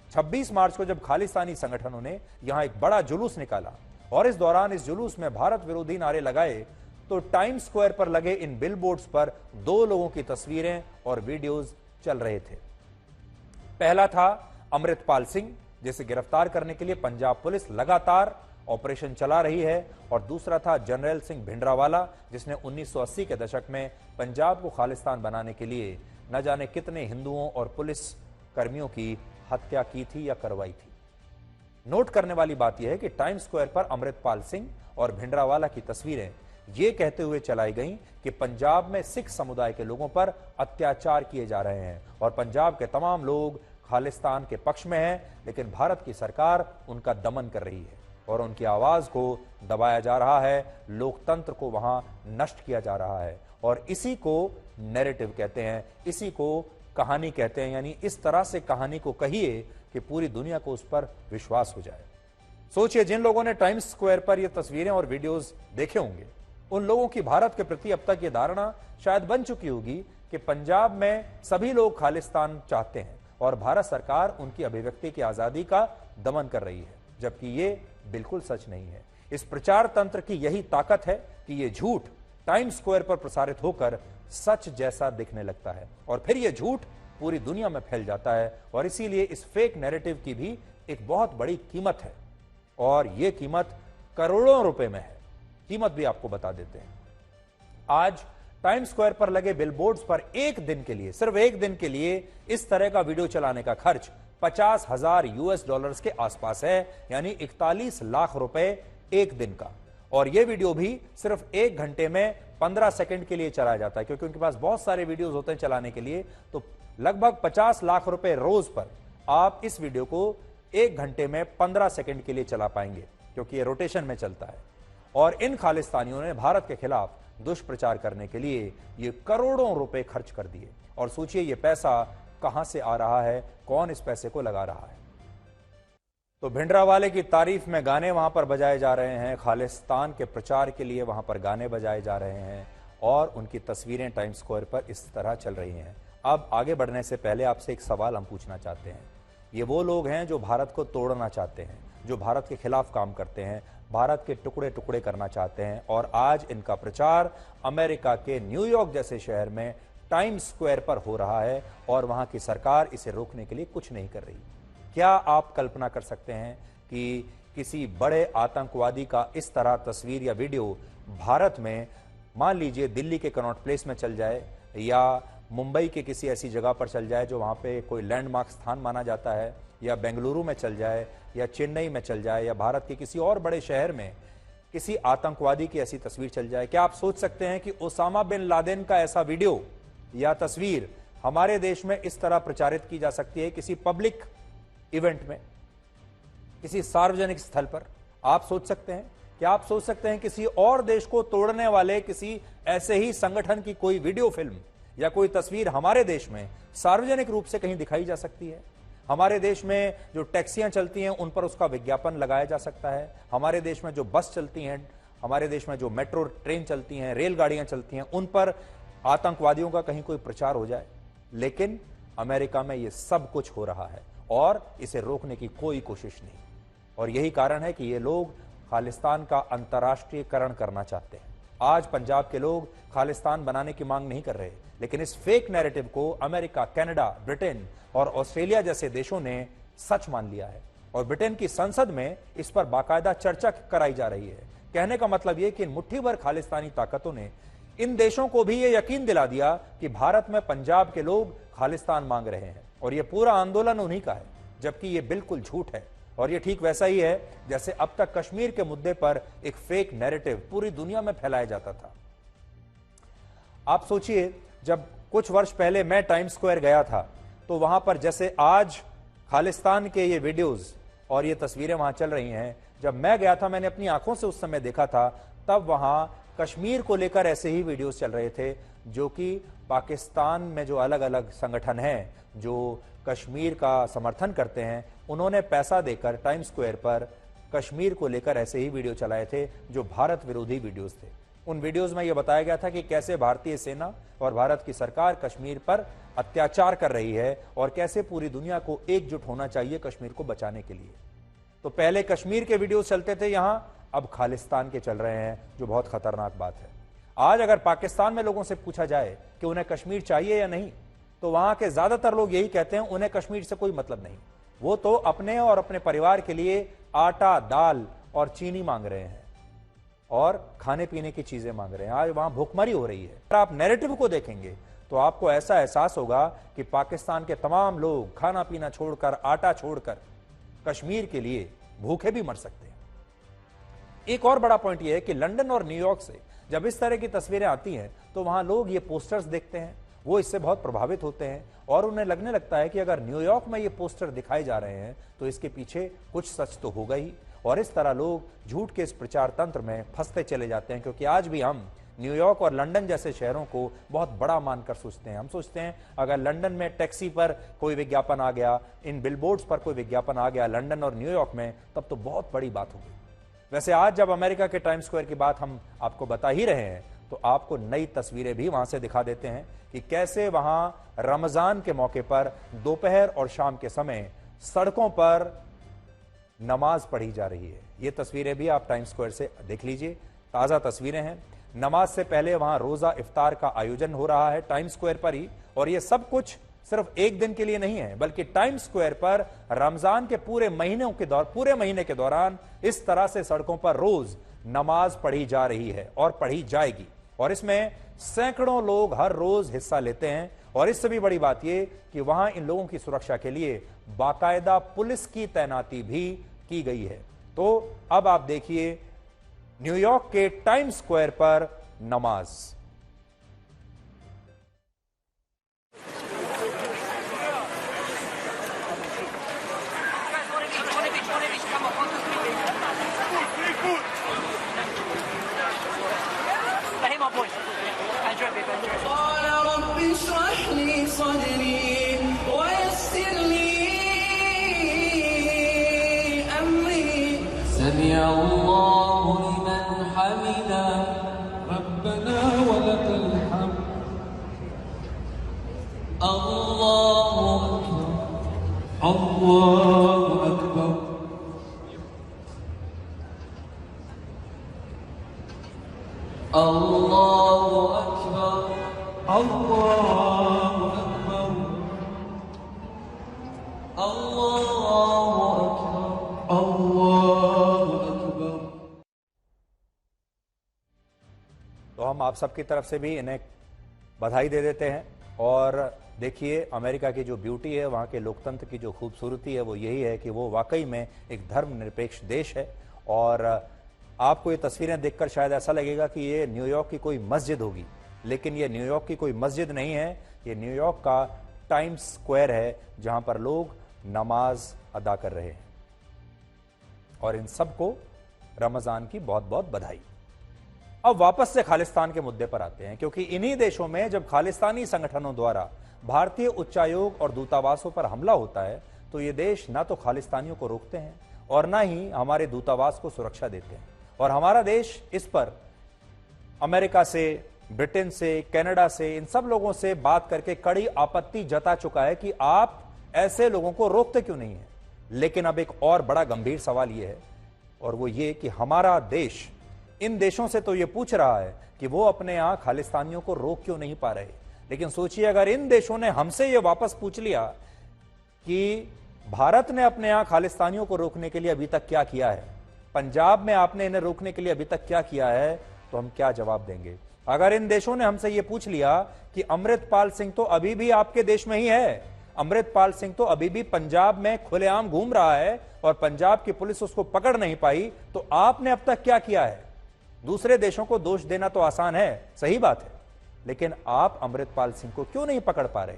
26 मार्च को जब खालिस्तानी संगठनों ने यहां एक बड़ा जुलूस निकाला और इस दौरान इस जुलूस में भारत विरोधी नारे लगाए तो टाइम स्क्वायर पर लगे इन बिलबोर्ड्स पर दो लोगों की तस्वीरें और वीडियोस चल रहे थे। पहला था अमृतपाल सिंह, जिसे गिरफ्तार करने के लिए पंजाब पुलिस लगातार ऑपरेशन चला रही है, और दूसरा था जनरल सिंह भिंडरावाला, जिसने 1980 के दशक में पंजाब को खालिस्तान बनाने के लिए न जाने कितने हिंदुओं और पुलिस कर्मियों की हत्या की थी या करवाई थी। नोट करने वाली बात यह है कि टाइम स्क्वायर पर अमृतपाल सिंह और भिंडरावाला की तस्वीरें ये कहते हुए चलाई गई कि पंजाब में सिख समुदाय के लोगों पर अत्याचार किए जा रहे हैं और पंजाब के तमाम लोग खालिस्तान के पक्ष में हैं, लेकिन भारत की सरकार उनका दमन कर रही है और उनकी आवाज को दबाया जा रहा है, लोकतंत्र को वहां नष्ट किया जा रहा है। और इसी को नैरेटिव कहते हैं, इसी को कहानी कहते हैं। यानी इस तरह से कहानी को कहिए कि पूरी दुनिया को उस पर विश्वास हो जाए। सोचिए, जिन लोगों ने टाइम्स स्क्वायर पर ये तस्वीरें और वीडियोस देखे होंगे उन लोगों की भारत के प्रति अब तक ये धारणा शायद बन चुकी होगी कि पंजाब में सभी लोग खालिस्तान चाहते हैं और भारत सरकार उनकी अभिव्यक्ति की आजादी का दमन कर रही है, जबकि ये बिल्कुल सच नहीं है। इस प्रचार तंत्र की यही ताकत है कि ये झूठ टाइम स्क्वायर पर प्रसारित होकर सच जैसा दिखने लगता है और फिर यह झूठ पूरी दुनिया में फैल जाता है और इसीलिए इस फेक नैरेटिव की भी एक बहुत बड़ी कीमत है और यह कीमत करोड़ों रुपए में है। कीमत भी आपको बता देते हैं। आज टाइम्स स्क्वायर पर लगे बिलबोर्ड्स पर एक दिन के लिए, सिर्फ एक दिन के लिए इस तरह का वीडियो चलाने का खर्च 50,000 यूएस डॉलर्स के आसपास है, यानी 41 लाख रुपए एक दिन का। और यह वीडियो भी सिर्फ एक घंटे में 15 सेकंड के लिए चलाया जाता है, क्योंकि उनके पास बहुत सारे वीडियोस होते हैं चलाने के लिए। तो लगभग 50 लाख रुपए रोज पर आप इस वीडियो को एक घंटे में 15 सेकंड के लिए चला पाएंगे, क्योंकि ये रोटेशन में चलता है। और इन खालिस्तानियों ने भारत के खिलाफ दुष्प्रचार करने के लिए ये करोड़ों रुपए खर्च कर दिए। और सोचिए ये पैसा कहां से आ रहा है, कौन इस पैसे को लगा रहा है। तो भिंडरावाले की तारीफ में गाने वहां पर बजाए जा रहे हैं, खालिस्तान के प्रचार के लिए वहां पर गाने बजाए जा रहे हैं और उनकी तस्वीरें टाइम्स स्क्वायर पर इस तरह चल रही हैं। अब आगे बढ़ने से पहले आपसे एक सवाल हम पूछना चाहते हैं। ये वो लोग हैं जो भारत को तोड़ना चाहते हैं, जो भारत के खिलाफ काम करते हैं, भारत के टुकड़े टुकड़े करना चाहते हैं, और आज इनका प्रचार अमेरिका के न्यूयॉर्क जैसे शहर में टाइम्स स्क्वायर पर हो रहा है और वहां की सरकार इसे रोकने के लिए कुछ नहीं कर रही। क्या आप कल्पना कर सकते हैं कि किसी बड़े आतंकवादी का इस तरह तस्वीर या वीडियो भारत में, मान लीजिए दिल्ली के कनॉट प्लेस में चल जाए या मुंबई के किसी ऐसी जगह पर चल जाए जो वहां पे कोई लैंडमार्क स्थान माना जाता है, या बेंगलुरु में चल जाए या चेन्नई में चल जाए या भारत के किसी और बड़े शहर में किसी आतंकवादी की ऐसी तस्वीर चल जाए, क्या आप सोच सकते हैं कि ओसामा बिन लादेन का ऐसा वीडियो या तस्वीर हमारे देश में इस तरह प्रचारित की जा सकती है किसी पब्लिक इवेंट में, किसी सार्वजनिक स्थल पर? आप सोच सकते हैं? क्या आप सोच सकते हैं किसी और देश को तोड़ने वाले किसी ऐसे ही संगठन की कोई वीडियो फिल्म या कोई तस्वीर हमारे देश में सार्वजनिक रूप से कहीं दिखाई जा सकती है? हमारे देश में जो टैक्सियां चलती हैं उन पर उसका विज्ञापन लगाया जा सकता है। हमारे देश में जो बस चलती हैं, हमारे देश में जो मेट्रो ट्रेन चलती हैं, रेलगाड़ियां चलती हैं, उन पर आतंकवादियों का कहीं कोई प्रचार हो जाए। लेकिन अमेरिका में यह सब कुछ हो रहा है और इसे रोकने की कोई कोशिश नहीं। और यही कारण है कि ये लोग खालिस्तान का अंतर्राष्ट्रीयकरण करना चाहते हैं। आज पंजाब के लोग खालिस्तान बनाने की मांग नहीं कर रहे, लेकिन इस फेक नैरेटिव को अमेरिका, कनाडा, ब्रिटेन और ऑस्ट्रेलिया जैसे देशों ने सच मान लिया है और ब्रिटेन की संसद में इस पर बाकायदा चर्चा कराई जा रही है। कहने का मतलब यह कि इन मुट्ठी भर खालिस्तानी ताकतों ने इन देशों को भी यह यकीन दिला दिया कि भारत में पंजाब के लोग खालिस्तान मांग रहे हैं और यह पूरा आंदोलन उन्हीं का है, जबकि यह बिल्कुल झूठ है। और यह ठीक वैसा ही है जैसे अब तक कश्मीर के मुद्दे पर एक फेक नैरेटिव पूरी दुनिया में फैलाया जाता था। आप सोचिए, जब कुछ वर्ष पहले मैं टाइम्स स्क्वायर गया था तो वहां पर जैसे आज खालिस्तान के ये वीडियोस और ये तस्वीरें वहां चल रही हैं, जब मैं गया था मैंने अपनी आंखों से उस समय देखा था, तब वहां कश्मीर को लेकर ऐसे ही वीडियोस चल रहे थे, जो कि पाकिस्तान में जो अलग अलग संगठन हैं जो कश्मीर का समर्थन करते हैं, उन्होंने पैसा देकर टाइम्स स्क्वायर पर कश्मीर को लेकर ऐसे ही वीडियो चलाए थे जो भारत विरोधी वीडियोस थे। उन वीडियोस में यह बताया गया था कि कैसे भारतीय सेना और भारत की सरकार कश्मीर पर अत्याचार कर रही है और कैसे पूरी दुनिया को एकजुट होना चाहिए कश्मीर को बचाने के लिए। तो पहले कश्मीर के वीडियोस चलते थे यहां, अब खालिस्तान के चल रहे हैं, जो बहुत खतरनाक बात है। आज अगर पाकिस्तान में लोगों से पूछा जाए कि उन्हें कश्मीर चाहिए या नहीं, तो वहां के ज्यादातर लोग यही कहते हैं उन्हें कश्मीर से कोई मतलब नहीं, वो तो अपने और अपने परिवार के लिए आटा, दाल और चीनी मांग रहे हैं और खाने पीने की चीजें मांग रहे हैं। आज वहां भूखमरी हो रही है। अगर आप नैरेटिव को देखेंगे तो आपको ऐसा एहसास होगा कि पाकिस्तान के तमाम लोग खाना पीना छोड़कर, आटा छोड़कर कश्मीर के लिए भूखे भी मर सकते हैं। एक और बड़ा पॉइंट यह है कि लंदन और न्यूयॉर्क से जब इस तरह की तस्वीरें आती हैं तो वहां लोग ये पोस्टर्स देखते हैं, वो इससे बहुत प्रभावित होते हैं और उन्हें लगने लगता है कि अगर न्यूयॉर्क में ये पोस्टर दिखाए जा रहे हैं तो इसके पीछे कुछ सच तो होगा ही। और इस तरह लोग झूठ के इस प्रचार तंत्र में फंसते चले जाते हैं, क्योंकि आज भी हम न्यूयॉर्क और लंदन जैसे शहरों को बहुत बड़ा मानकर सोचते हैं। हम सोचते हैं अगर लंदन में टैक्सी पर कोई विज्ञापन आ गया, इन बिलबोर्ड्स पर कोई विज्ञापन आ गया लंदन और न्यूयॉर्क में, तब तो बहुत बड़ी बात होगी। वैसे आज जब अमेरिका के टाइम्स स्क्वायर की बात हम आपको बता ही रहे हैं तो आपको नई तस्वीरें भी वहां से दिखा देते हैं कि कैसे वहां रमजान के मौके पर दोपहर और शाम के समय सड़कों पर नमाज पढ़ी जा रही है। ये तस्वीरें भी आप टाइम्स स्क्वायर से देख लीजिए, ताजा तस्वीरें हैं। नमाज से पहले वहां रोजा इफ्तार का आयोजन हो रहा है टाइम्स स्क्वायर पर ही, और ये सब कुछ सिर्फ एक दिन के लिए नहीं है, बल्कि टाइम्स स्क्वायर पर रमजान के पूरे महीने के दौरान इस तरह से सड़कों पर रोज नमाज पढ़ी जा रही है और पढ़ी जाएगी। और इसमें सैकड़ों लोग हर रोज हिस्सा लेते हैं। और इससे भी बड़ी बात यह कि वहां इन लोगों की सुरक्षा के लिए बाकायदा पुलिस की तैनाती भी की गई है। तो अब आप देखिए न्यूयॉर्क के टाइम्स स्क्वायर पर नमाज। तो हम आप सबकी तरफ से भी इन्हें बधाई दे देते हैं। और देखिए अमेरिका की जो ब्यूटी है, वहाँ के लोकतंत्र की जो खूबसूरती है, वो यही है कि वो वाकई में एक धर्मनिरपेक्ष देश है। और आपको ये तस्वीरें देखकर शायद ऐसा लगेगा कि ये न्यूयॉर्क की कोई मस्जिद होगी, लेकिन ये न्यूयॉर्क की कोई मस्जिद नहीं है। ये न्यूयॉर्क का टाइम्स स्क्वायर है, जहां पर लोग नमाज अदा कर रहे हैं। और इन सबको रमजान की बहुत बहुत बधाई। अब वापस से खालिस्तान के मुद्दे पर आते हैं, क्योंकि इन्हीं देशों में जब खालिस्तानी संगठनों द्वारा भारतीय उच्चायोग और दूतावासों पर हमला होता है, तो ये देश ना तो खालिस्तानियों को रोकते हैं और ना ही हमारे दूतावास को सुरक्षा देते हैं। और हमारा देश इस पर अमेरिका से, ब्रिटेन से, कनाडा से, इन सब लोगों से बात करके कड़ी आपत्ति जता चुका है कि आप ऐसे लोगों को रोकते क्यों नहीं है। लेकिन अब एक और बड़ा गंभीर सवाल यह है, और वो ये कि हमारा देश इन देशों से तो ये पूछ रहा है कि वो अपने यहां खालिस्तानियों को रोक क्यों नहीं पा रहे। लेकिन सोचिए, अगर इन देशों ने हमसे ये वापस पूछ लिया कि भारत ने अपने यहां खालिस्तानियों को रोकने के लिए अभी तक क्या किया है, पंजाब में आपने इन्हें रोकने के लिए अभी तक क्या किया है, तो हम क्या जवाब देंगे। अगर इन देशों ने हमसे यह पूछ लिया कि अमृतपाल सिंह तो अभी भी आपके देश में ही है, अमृतपाल सिंह तो अभी भी पंजाब में खुलेआम घूम रहा है और पंजाब की पुलिस उसको पकड़ नहीं पाई, तो आपने अब तक क्या किया है। दूसरे देशों को दोष देना तो आसान है, सही बात है, लेकिन आप अमृतपाल सिंह को क्यों नहीं पकड़ पा रहे।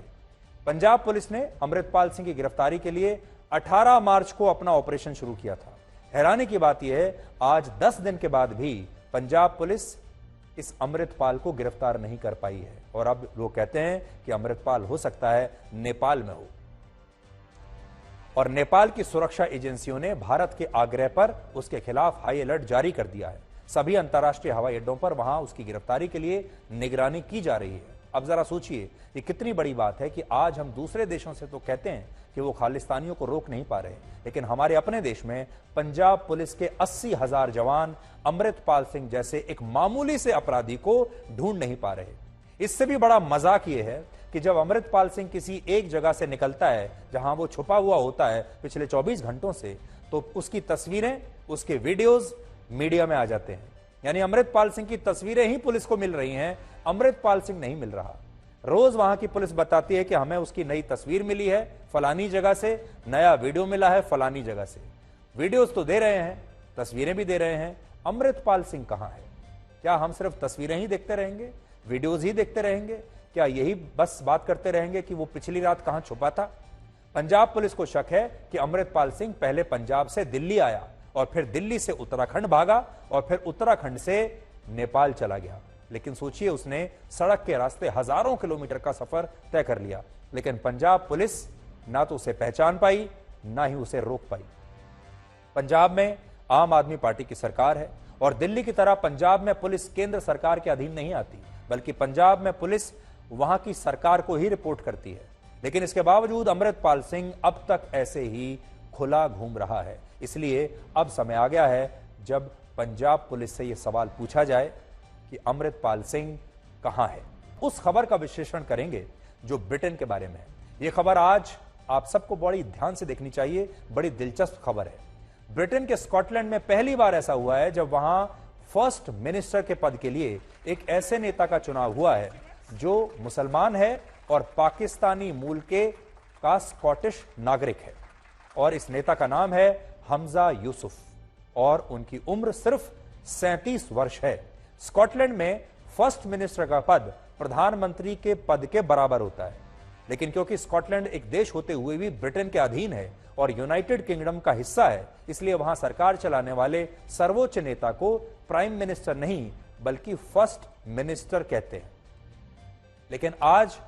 पंजाब पुलिस ने अमृतपाल सिंह की गिरफ्तारी के लिए 18 मार्च को अपना ऑपरेशन शुरू किया था। हैरानी की बात यह है, आज 10 दिन के बाद भी पंजाब पुलिस इस अमृतपाल को गिरफ्तार नहीं कर पाई है। और अब लोग कहते हैं कि अमृतपाल हो सकता है नेपाल में हो। और नेपाल की सुरक्षा एजेंसियों ने भारत के आग्रह पर उसके खिलाफ हाई अलर्ट जारी कर दिया है। सभी अंतर्राष्ट्रीय हवाई अड्डों पर वहां उसकी गिरफ्तारी के लिए निगरानी की जा रही है। अब जरा सोचिए, ये कितनी बड़ी बात है कि आज हम दूसरे देशों से तो कहते हैं कि वो खालिस्तानियों को रोक नहीं पा रहे, लेकिन हमारे अपने देश में पंजाब पुलिस के 80,000 जवान अमृतपाल सिंह जैसे एक मामूली से अपराधी को ढूंढ नहीं पा रहे। इससे भी बड़ा मजाक ये है कि जब अमृतपाल सिंह किसी एक जगह से निकलता है जहां वो छुपा हुआ होता है पिछले 24 घंटों से, तो उसकी तस्वीरें, उसके वीडियोज मीडिया में आ जाते हैं। यानी अमृतपाल सिंह की तस्वीरें ही पुलिस को मिल रही हैं, अमृतपाल सिंह नहीं मिल रहा। रोज वहां की पुलिस बताती है कि हमें उसकी नई तस्वीर मिली है फलानी जगह से, नया वीडियो मिला है फलानी जगह से। वीडियोस तो दे रहे हैं, तस्वीरें भी दे रहे हैं, अमृतपाल सिंह कहां है। क्या हम सिर्फ तस्वीरें ही देखते रहेंगे, वीडियोज ही देखते रहेंगे? क्या यही बस बात करते रहेंगे कि वो पिछली रात कहां छुपा था? पंजाब पुलिस को शक है कि अमृतपाल सिंह पहले पंजाब से दिल्ली आया और फिर दिल्ली से उत्तराखंड भागा और फिर उत्तराखंड से नेपाल चला गया। लेकिन सोचिए, उसने सड़क के रास्ते हजारों किलोमीटर का सफर तय कर लिया, लेकिन पंजाब पुलिस ना तो उसे पहचान पाई, ना ही उसे रोक पाई। पंजाब में आम आदमी पार्टी की सरकार है और दिल्ली की तरह पंजाब में पुलिस केंद्र सरकार के अधीन नहीं आती, बल्कि पंजाब में पुलिस वहां की सरकार को ही रिपोर्ट करती है। लेकिन इसके बावजूद अमृतपाल सिंह अब तक ऐसे ही खुला घूम रहा है। इसलिए अब समय आ गया है जब पंजाब पुलिस से यह सवाल पूछा जाए कि अमृतपाल सिंह कहां है। उस खबर का विश्लेषण करेंगे जो ब्रिटेन के बारे में है। यह खबर आज आप सबको बड़ी ध्यान से देखनी चाहिए, बड़ी दिलचस्प खबर है। ब्रिटेन के स्कॉटलैंड में पहली बार ऐसा हुआ है जब वहां फर्स्ट मिनिस्टर के पद के लिए एक ऐसे नेता का चुनाव हुआ है जो मुसलमान है और पाकिस्तानी मूल का स्कॉटिश नागरिक है। और इस नेता का नाम है हमजा यूसुफ और उनकी उम्र सिर्फ 37 वर्ष है। स्कॉटलैंड में फर्स्ट मिनिस्टर का पद प्रधानमंत्री के पद के बराबर होता है, लेकिन क्योंकि स्कॉटलैंड एक देश होते हुए भी ब्रिटेन के अधीन है और यूनाइटेड किंगडम का हिस्सा है, इसलिए वहां सरकार चलाने वाले सर्वोच्च नेता को प्राइम मिनिस्टर नहीं बल्कि फर्स्ट मिनिस्टर कहते हैं। लेकिन आज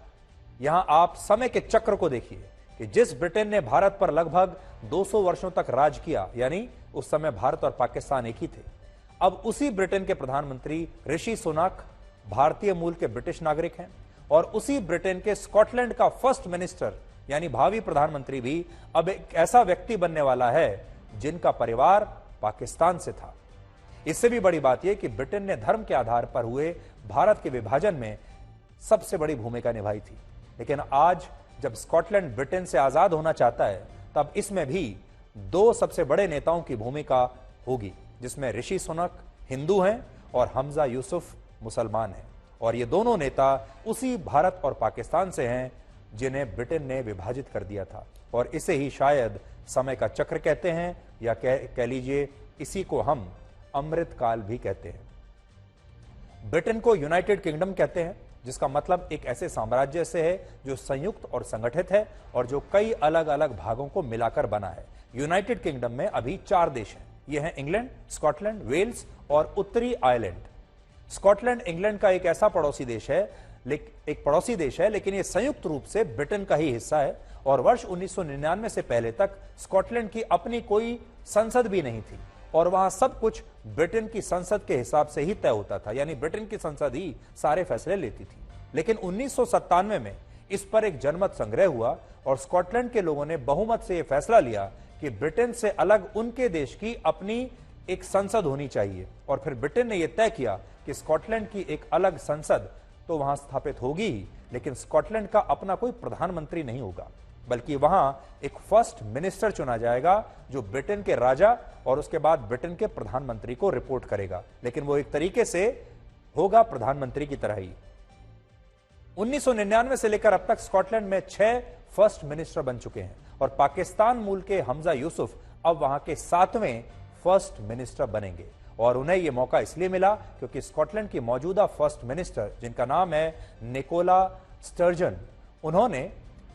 यहां आप समय के चक्र को देखिए कि जिस ब्रिटेन ने भारत पर लगभग 200 वर्षों तक राज किया, यानी उस समय भारत और पाकिस्तान एक ही थे, अब उसी ब्रिटेन के प्रधानमंत्री ऋषि सुनाक भारतीय मूल के ब्रिटिश नागरिक हैं और उसी ब्रिटेन के स्कॉटलैंड का फर्स्ट मिनिस्टर यानी भावी प्रधानमंत्री भी अब एक ऐसा व्यक्ति बनने वाला है जिनका परिवार पाकिस्तान से था। इससे भी बड़ी बात यह कि ब्रिटेन ने धर्म के आधार पर हुए भारत के विभाजन में सबसे बड़ी भूमिका निभाई थी, लेकिन आज जब स्कॉटलैंड ब्रिटेन से आजाद होना चाहता है तब इसमें भी दो सबसे बड़े नेताओं की भूमिका होगी, जिसमें ऋषि सुनक हिंदू हैं और हमजा यूसुफ मुसलमान हैं। और ये दोनों नेता उसी भारत और पाकिस्तान से हैं जिन्हें ब्रिटेन ने विभाजित कर दिया था। और इसे ही शायद समय का चक्र कहते हैं या कह लीजिए इसी को हम अमृतकाल भी कहते हैं। ब्रिटेन को यूनाइटेड किंगडम कहते हैं, जिसका मतलब एक ऐसे साम्राज्य से है जो संयुक्त और संगठित है और जो कई अलग अलग भागों को मिलाकर बना है। यूनाइटेड किंगडम में अभी 4 देश हैं, ये हैं इंग्लैंड, स्कॉटलैंड, वेल्स और उत्तरी आयरलैंड। स्कॉटलैंड इंग्लैंड का एक ऐसा पड़ोसी देश है, लेकिन यह संयुक्त रूप से ब्रिटेन का ही हिस्सा है। और वर्ष 1999 से पहले तक स्कॉटलैंड की अपनी कोई संसद भी नहीं थी और वहां सब कुछ ब्रिटेन की संसद के हिसाब से ही तय होता था, यानी ब्रिटेन की संसद ही सारे फैसले लेती थी। लेकिन 1997 में इस पर एक जनमत संग्रह हुआ और स्कॉटलैंड के लोगों ने बहुमत से यह फैसला लिया कि ब्रिटेन से अलग उनके देश की अपनी एक संसद होनी चाहिए। और फिर ब्रिटेन ने यह तय किया कि स्कॉटलैंड की एक अलग संसद तो वहां स्थापित होगी ही, लेकिन स्कॉटलैंड का अपना कोई प्रधानमंत्री नहीं होगा, बल्कि वहां एक फर्स्ट मिनिस्टर चुना जाएगा जो ब्रिटेन के राजा और उसके बाद ब्रिटेन के प्रधानमंत्री को रिपोर्ट करेगा, लेकिन वो एक तरीके से होगा प्रधानमंत्री की तरह ही। 1999 से लेकर अब तक स्कॉटलैंड में 6 फर्स्ट मिनिस्टर बन चुके हैं और पाकिस्तान मूल के हमजा यूसुफ अब वहां के 7वें फर्स्ट मिनिस्टर बनेंगे। और उन्हें यह मौका इसलिए मिला क्योंकि स्कॉटलैंड की मौजूदा फर्स्ट मिनिस्टर, जिनका नाम है निकोला स्टर्जन, उन्होंने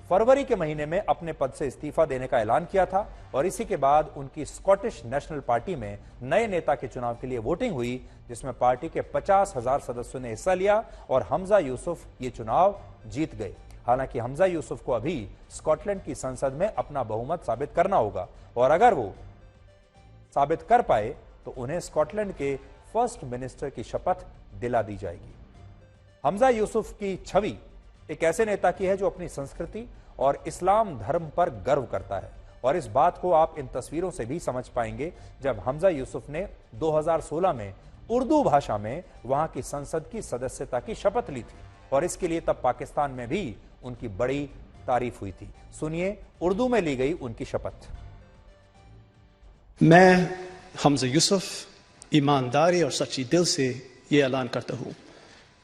फरवरी के महीने में अपने पद से इस्तीफा देने का ऐलान किया था और इसी के बाद उनकी स्कॉटिश नेशनल पार्टी में नए नेता के चुनाव के लिए वोटिंग हुई, जिसमें पार्टी के 50,000 सदस्यों ने हिस्सा लिया और हमजा यूसुफ ये चुनाव जीत गए। हालांकि हमजा यूसुफ को अभी स्कॉटलैंड की संसद में अपना बहुमत साबित करना होगा और अगर वो साबित कर पाए तो उन्हें स्कॉटलैंड के फर्स्ट मिनिस्टर की शपथ दिला दी जाएगी। हमजा यूसुफ की छवि एक ऐसे नेता की है जो अपनी संस्कृति और इस्लाम धर्म पर गर्व करता है और इस बात को आप इन तस्वीरों से भी समझ पाएंगे जब हमजा यूसुफ ने 2016 में उर्दू भाषा में वहां की संसद की सदस्यता की शपथ ली थी और इसके लिए तब पाकिस्तान में भी उनकी बड़ी तारीफ हुई थी। सुनिए उर्दू में ली गई उनकी शपथ। मैं हमजा यूसुफ ईमानदारी और सच्ची दिल से ये ऐलान करता हूँ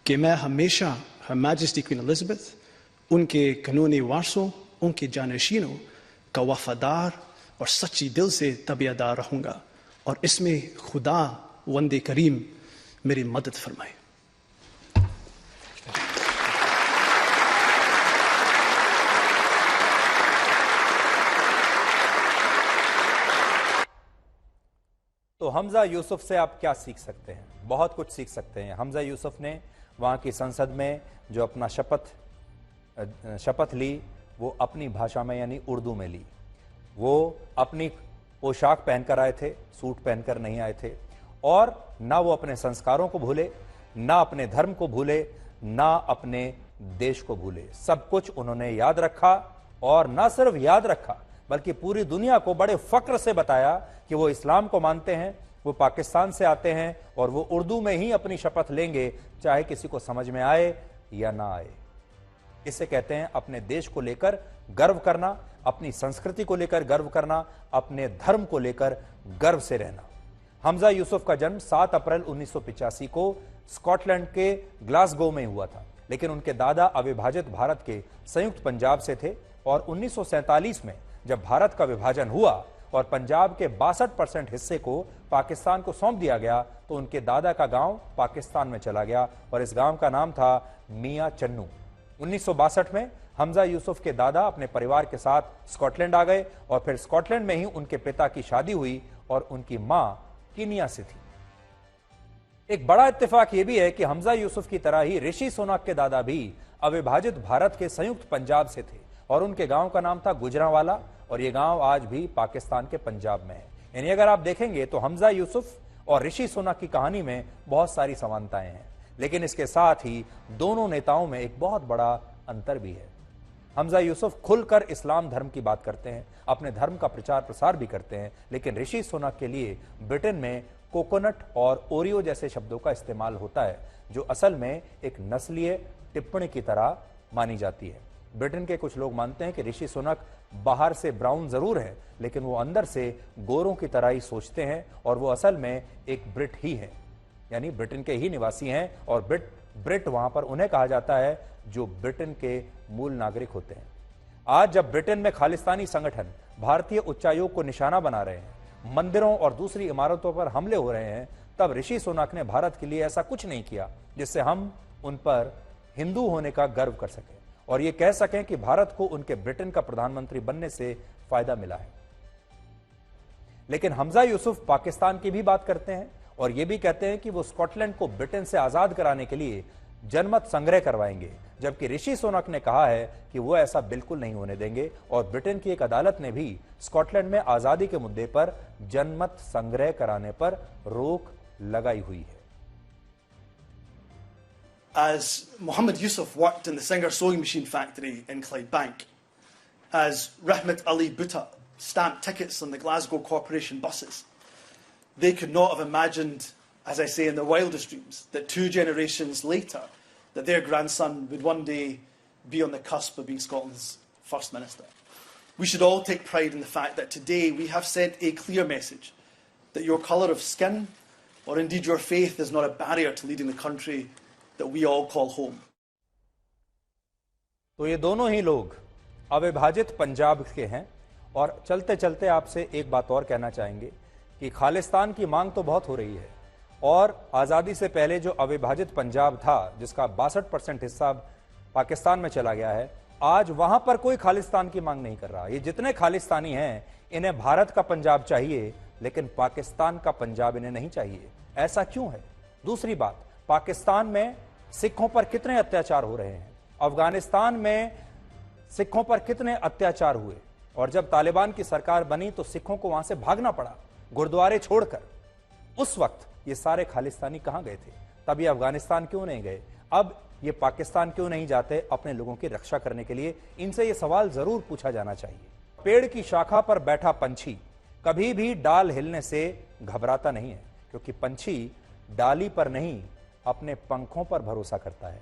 कि मैं हमेशा हर मैजेस्टी क्वीन एलिजाबेथ, उनके कानूनी वारसों, उनके जानशीनों का वफादार और सच्ची दिल से तबीयतदार रहूँगा और इसमें खुदा वंदे करीम मेरी मदद फरमाए। तो हमजा यूसुफ से आप क्या सीख सकते हैं? बहुत कुछ सीख सकते हैं। हमजा यूसुफ ने वहाँ की संसद में जो अपना शपथ ली वो अपनी भाषा में यानी उर्दू में ली। वो अपनी पोशाक पहनकर आए थे, सूट पहनकर नहीं आए थे और ना वो अपने संस्कारों को भूले, ना अपने धर्म को भूले, ना अपने देश को भूले। सब कुछ उन्होंने याद रखा और ना सिर्फ याद रखा बल्कि पूरी दुनिया को बड़े फक्र से बताया कि वो इस्लाम को मानते हैं, वो पाकिस्तान से आते हैं और वो उर्दू में ही अपनी शपथ लेंगे, चाहे किसी को समझ में आए या ना आए। इसे कहते हैं अपने देश को लेकर गर्व करना, अपनी संस्कृति को लेकर गर्व करना, अपने धर्म को लेकर गर्व से रहना। हमजा यूसुफ का जन्म 7 अप्रैल 1985 को स्कॉटलैंड के ग्लासगो में हुआ था, लेकिन उनके दादा अविभाजित भारत के संयुक्त पंजाब से थे और 1947 में जब भारत का विभाजन हुआ और पंजाब के 62% हिस्से को पाकिस्तान को सौंप दिया गया तो उनके दादा का गांव पाकिस्तान में चला गया और इस गांव का नाम था मियां चन्नू। 1962 में हमजा यूसुफ के दादा अपने परिवार के साथ स्कॉटलैंड आ गए और फिर स्कॉटलैंड में ही उनके पिता की शादी हुई और उनकी मां कीनिया से थी। एक बड़ा इत्तेफाक यह भी है कि हमजा यूसुफ की तरह ही ऋषि सुनक के दादा भी अविभाजित भारत के संयुक्त पंजाब से थे और उनके गांव का नाम था गुजरांवाला और यह गांव आज भी पाकिस्तान के पंजाब में है। यानी अगर आप देखेंगे तो हमजा यूसुफ और ऋषि सुनक की कहानी में बहुत सारी समानताएं हैं, लेकिन इसके साथ ही दोनों नेताओं में एक बहुत बड़ा अंतर भी है। हमजा यूसुफ खुलकर इस्लाम धर्म की बात करते हैं, अपने धर्म का प्रचार प्रसार भी करते हैं, लेकिन ऋषि सुनक के लिए ब्रिटेन में कोकोनट और ओरियो जैसे शब्दों का इस्तेमाल होता है जो असल में एक नस्लीय टिप्पणी की तरह मानी जाती है। ब्रिटेन के कुछ लोग मानते हैं कि ऋषि सुनक बाहर से ब्राउन जरूर है लेकिन वो अंदर से गोरों की तरह ही सोचते हैं और वो असल में एक ब्रिट ही है, यानी ब्रिटेन के ही निवासी हैं और ब्रिट वहां पर उन्हें कहा जाता है जो ब्रिटेन के मूल नागरिक होते हैं। आज जब ब्रिटेन में खालिस्तानी संगठन भारतीय उच्चायोग को निशाना बना रहे हैं, मंदिरों और दूसरी इमारतों पर हमले हो रहे हैं, तब ऋषि सुनक ने भारत के लिए ऐसा कुछ नहीं किया जिससे हम उन पर हिंदू होने का गर्व कर सकें और ये कह सकें कि भारत को उनके ब्रिटेन का प्रधानमंत्री बनने से फायदा मिला है। लेकिन हमजा यूसुफ पाकिस्तान की भी बात करते हैं और ये भी कहते हैं कि वो स्कॉटलैंड को ब्रिटेन से आजाद कराने के लिए जनमत संग्रह करवाएंगे, जबकि ऋषि सुनक ने कहा है कि वो ऐसा बिल्कुल नहीं होने देंगे और ब्रिटेन की एक अदालत ने भी स्कॉटलैंड में आजादी के मुद्दे पर जनमत संग्रह कराने पर रोक लगाई हुई है। As Mohammed Yusuf worked in the Singer sewing machine factory in Clydebank, as Rahmat Ali Bhutta stamped tickets on the Glasgow Corporation buses, they could not have imagined, as I say in their wildest dreams, that 2 generations later, that their grandson would one day be on the cusp of being Scotland's First Minister. We should all take pride in the fact that today we have sent a clear message that your colour of skin or indeed your faith is not a barrier to leading the country that we all call home. तो ये दोनों ही लोग अविभाजित पंजाब के हैं और चलते चलते आपसे एक बात और कहना चाहेंगे कि खालिस्तान की मांग तो बहुत हो रही है और आज़ादी से पहले जो अविभाजित पंजाब था जिसका 62% हिस्सा पाकिस्तान में चला गया है, आज वहां पर कोई खालिस्तान की मांग नहीं कर रहा। ये जितने खालिस्तानी हैं इन्हें भारत का पंजाब चाहिए लेकिन पाकिस्तान का पंजाब इन्हें नहीं चाहिए। ऐसा क्यों है? दूसरी बात, पाकिस्तान में सिखों पर कितने अत्याचार हो रहे हैं, अफगानिस्तान में सिखों पर कितने अत्याचार हुए और जब तालिबान की सरकार बनी तो सिखों को वहां से भागना पड़ा गुरुद्वारे छोड़कर। उस वक्त ये सारे खालिस्तानी कहां गए थे? तब ये अफगानिस्तान क्यों नहीं गए? अब ये पाकिस्तान क्यों नहीं जाते अपने लोगों की रक्षा करने के लिए? इनसे ये सवाल जरूर पूछा जाना चाहिए। पेड़ की शाखा पर बैठा पंछी कभी भी डाल हिलने से घबराता नहीं है क्योंकि पंछी डाली पर नहीं अपने पंखों पर भरोसा करता है।